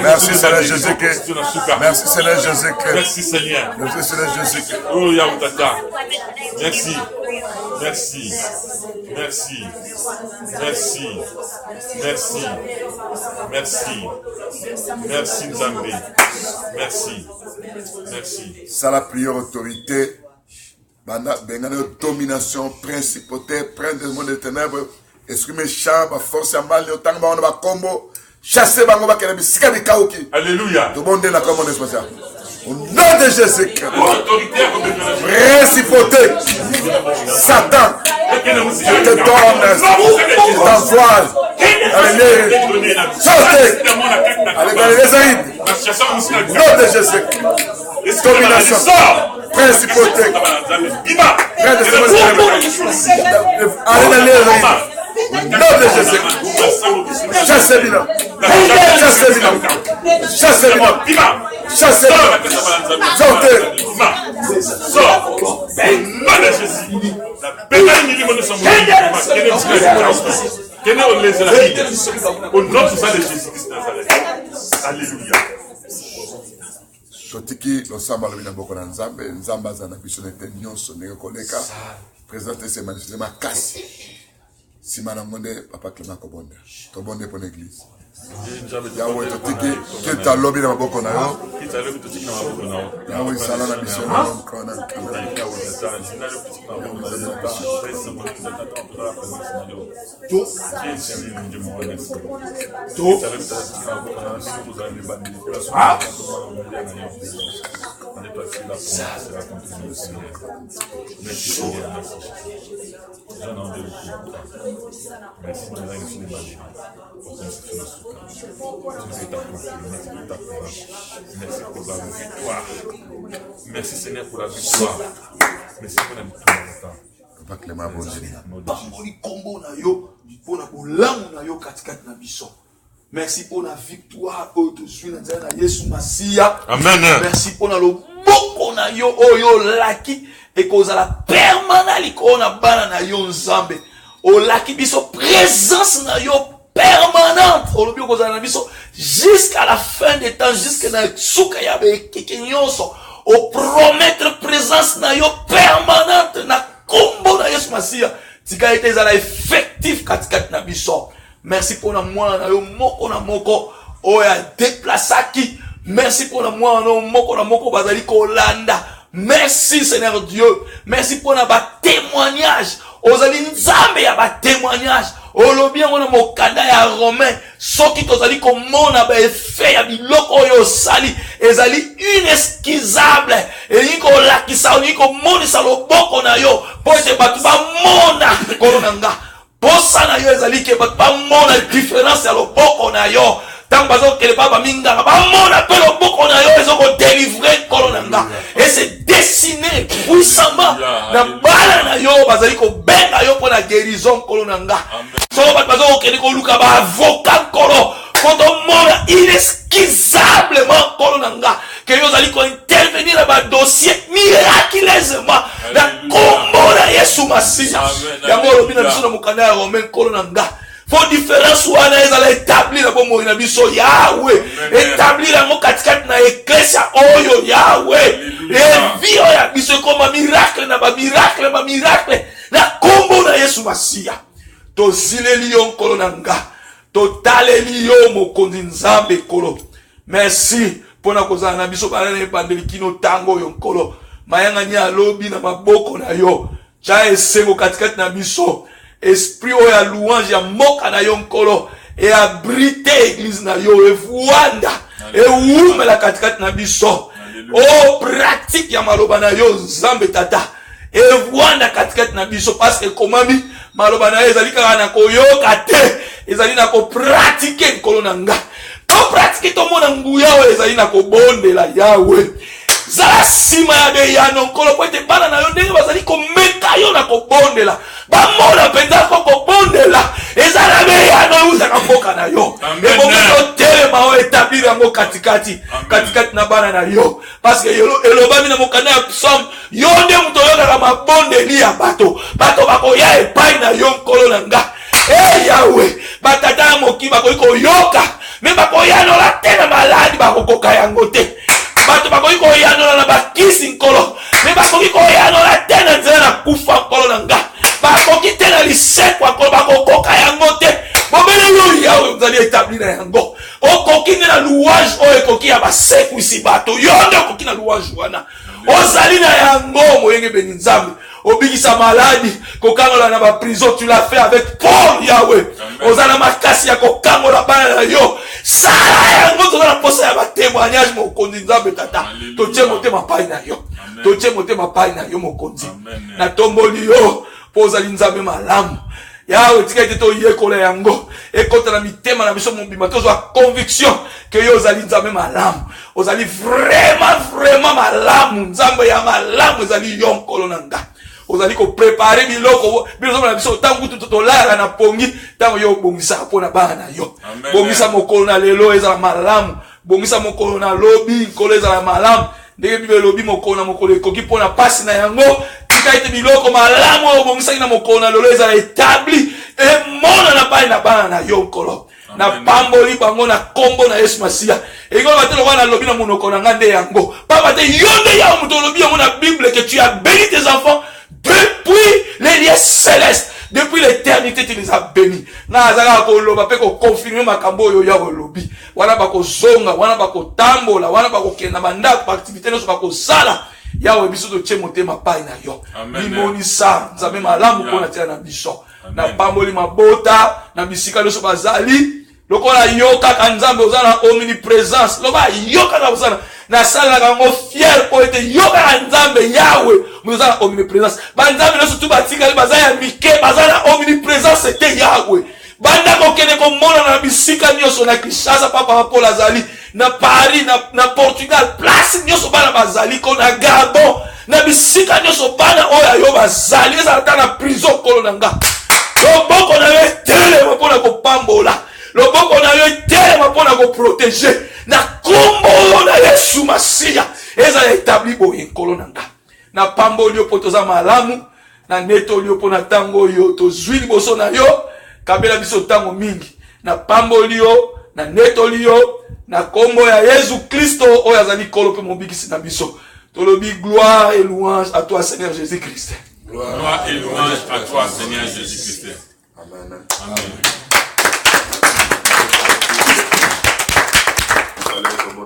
[SPEAKER 1] Merci Seigneur Jésus-Christ. Merci Seigneur Jésus-Christ.
[SPEAKER 2] Merci Seigneur.
[SPEAKER 1] Merci Seigneur Jésus-Christ.
[SPEAKER 2] Oh Yahweh Tata. Merci. Merci. Merci. Merci. Merci. Merci. Merci Nzambe. Merci. Merci.
[SPEAKER 1] Ça la prière autorité. Bengane domination, principauté, prince du monde des ténèbres, esprit méchant, force à mal, autant de combo, chasser bango bakela bisika bikauki.
[SPEAKER 2] Alléluia.
[SPEAKER 1] Tout le monde est là comme on est spécial. Au nom de Jésus-Christ. Principauté. Satan. Je te donne. T'envoie. Allez, sortez. Allez, dans les Aïd. Au nom de Jésus-Christ. Domination. Principauté. Allez, dans les Aïd. Au nom de Jésus-Christ. Chassez-le. Chassez-le. Chassez-le. Chassez-le. Sortez.
[SPEAKER 2] Sors. Nom de Jésus. Au nom de Jésus-Christ Nazareth. Alléluia.
[SPEAKER 1] Sotiki losamba lobina boko na Nzambe, Nzambe azana biso nete nyonso ndenge koleka. Présenter ces manifestations makasi. Simana monde papa Clément Kobonde. To bonde pour l'église. Yahweh totiki kita lobi na maboko na yo. Yahweh sala na biso na mkono na
[SPEAKER 2] merci pour la victoire. Merci Seigneur pour la victoire. Merci pour la victoire.
[SPEAKER 1] Papa Clément Bonde.
[SPEAKER 4] Merci pour la victoire. Amen. Merci pour la boko na yo oyo laki et cause la permanente qu'on a bana na yo nzambe. O laki biso présence na yo permanente. O lobi cause na biso jusqu'à la fin des temps, jusqu'à na suka ya be kikinyoso. O promettre présence na yo permanente na kombo na Yesu Masia. Tika ite za la effectif katikati na biso. Merci pour la moi na yo moko na moko o ya déplaçaki. Merci pour la moi na moko na moko bazali kolanda. Merci Seigneur Dieu. Merci pour la témoignage. Ozali nzambe ya ba témoignage. Olobi ngona mokanda ya Romain. Soki tozali komona ba effet ya biloko oyo sali ezali inesquizable. Eliko lakisa oliko monisa loboko na yo. Pote batu ba mona kolonanga. Posa na yo ezali ke batu ba mona différence ya loboko na yo. Tant bazo que le papa minga ba mona pe loboko na yo ezoko délivrer kolonanga. Et c'est dessiné puissamment na bala na yo bazali ko benga yo pour la guérison kolonanga. So bazo ke ko luka ba avocat kolo koto mona inesquissablement kolonanga que yo zali ko intervenir dans ba dossier miraculeusement na kombo na Yesu Masiya.
[SPEAKER 2] Amen.
[SPEAKER 4] Yango lobi na biso na mokanda ya Romain kolo na nga. Faut différence wana ezala établir na bomoi na biso Yahweh. Établir yango katikati na eklesia oyo Yahweh. Evi oya biso koma miracle na ba miracle na kombo na Yesu Masiya. To zileli yo nkolo na nga. To taleli yo mokonzi Nzambe kolo. Merci pona kozala na biso bana na bandeli kino tango yo nkolo. Mayanga ni alobi na maboko na yo. Cha esengo katikati na biso. Esprit oyo ya louange ya moka na yo nkolo. E abrite église na yo. E vuanda. E umela katikati na biso. Oh, pratique ya maloba na yo Nzambe tata. E vuanda katikati na biso. Parce que komami maloba na yo ezali kaka na koyoka te. Ezali na ko pratique nkolo na nga. To pratique to mona nguya oyo ezali na ko bondela Yahweh. Zala sima ya de yano nkolo po ete bana na yo ndenge bazali komeka yo na kobondela. Bamona penza ko kobondela. Ezala be yano uzaka mboka na yo. Ebo ko telema o établir yango katikati na bana na yo. Parce que elobami na mokanda ya psalm yo nde muto yo kaka mabondeli ya bato. Bato bakoya epai na yo nkolo na nga. Eh Yahweh, batata moki bakoiko yoka. Me bakoyanola te na maladi bakokoka yango te. Bato bakoki koyanola na bakisi nkolo. Me bakoki koyanola te na nzela na kufa nkolo na nga. Bakoki te na lisekwa nkolo bakokoka yango te. Bobele yo Yahweh mzali établi na yango. Okoki na louange oyo ekoki ya baseku isi bato. Yo nde okoki na louange wana. Ozali na yango moyenge beni Nzambe. Obikisa maladi kokangola na ba prison, tu l'as fait avec Paul Yahweh. Ozala makasi ya kokangola bana na yo. Sala yango tozala posa ya ba témoignage mokonzi Nzambe tata. Totie motema pai na yo. Totie motema pai na yo mokonzi. Na tomboli yo pozali Nzambe malamu. Yahweh tika ete to yekola yango. Ekota na mitema na biso mobima tozwa conviction que yo ozali Nzambe malamu. Ozali vraiment malamu. Nzambe ya malamu ezali yo nkolo na nga. Ozali ko préparer biloko biloko na biso tangu tutolara na pongi tango yo bongisa pona bana na yo. Bongisa mokolo na lelo ezala malamu. Bongisa mokolo na lobi nkolo ezala malamu. Ndenge bibe lobi mokolo na mokolo ekoki pona pasi na yango. Tika ite biloko malamu bongisa na mokolo na lelo ezala établi e mona na pai na bana na yo nkolo. Na pamboli bango na kombo na Yesu Masiya. Ego batelo wana lobi na monoko na ngande yango. Papa te yonde ya muto lobi yango na Bible que tu as béni tes enfants depuis les lieux célestes, depuis l'éternité tu les as bénis. Na azala ko loba pe ko confirmer makambo yo ya lobi. Wana bako zonga, wana bako tambola, wana bako kenda manda pa activité no bako sala. Yawe biso to tie motema pai na yo. Limoni sa, nzambe malamu ko na tia na biso. Na pamboli mabota, na bisika loso bazali. Lokola yoka kanzambe ozana omniprésence. Loba yoka na ozana. Na sala kango fier po ete yoka kanzambe Yahweh. Muzana omniprésence. Banzambe loso tu batika bazaya mike bazana omniprésence ete Yahweh. Banda kokene ko mona na bisika nyoso na Kinshasa papa Paul azali. Na Paris na Portugal place nyoso bana bazali ko na Gabon. Na bisika nyoso bana oya yo bazali eza ta na prison kolo nanga. Loboko na yo tele mapona ko pambola. Loboko na yo tele mapona ko protéger. Na kombo na Yesu Masiya eza établi boye kolo nanga. Na pamboli yo potoza malamu na neto yo pona tango yo to zwili boso na yo kabela biso tango mingi. Na pamboli yo na neto yo na kombo ya Yesu Kristo oyo azali kolo pe mobikisi na biso. Tolobi gloire et louange à toi Seigneur Jésus-Christ.
[SPEAKER 2] Gloire et louange à toi Seigneur Jésus-Christ.
[SPEAKER 1] Amen.
[SPEAKER 2] Amen.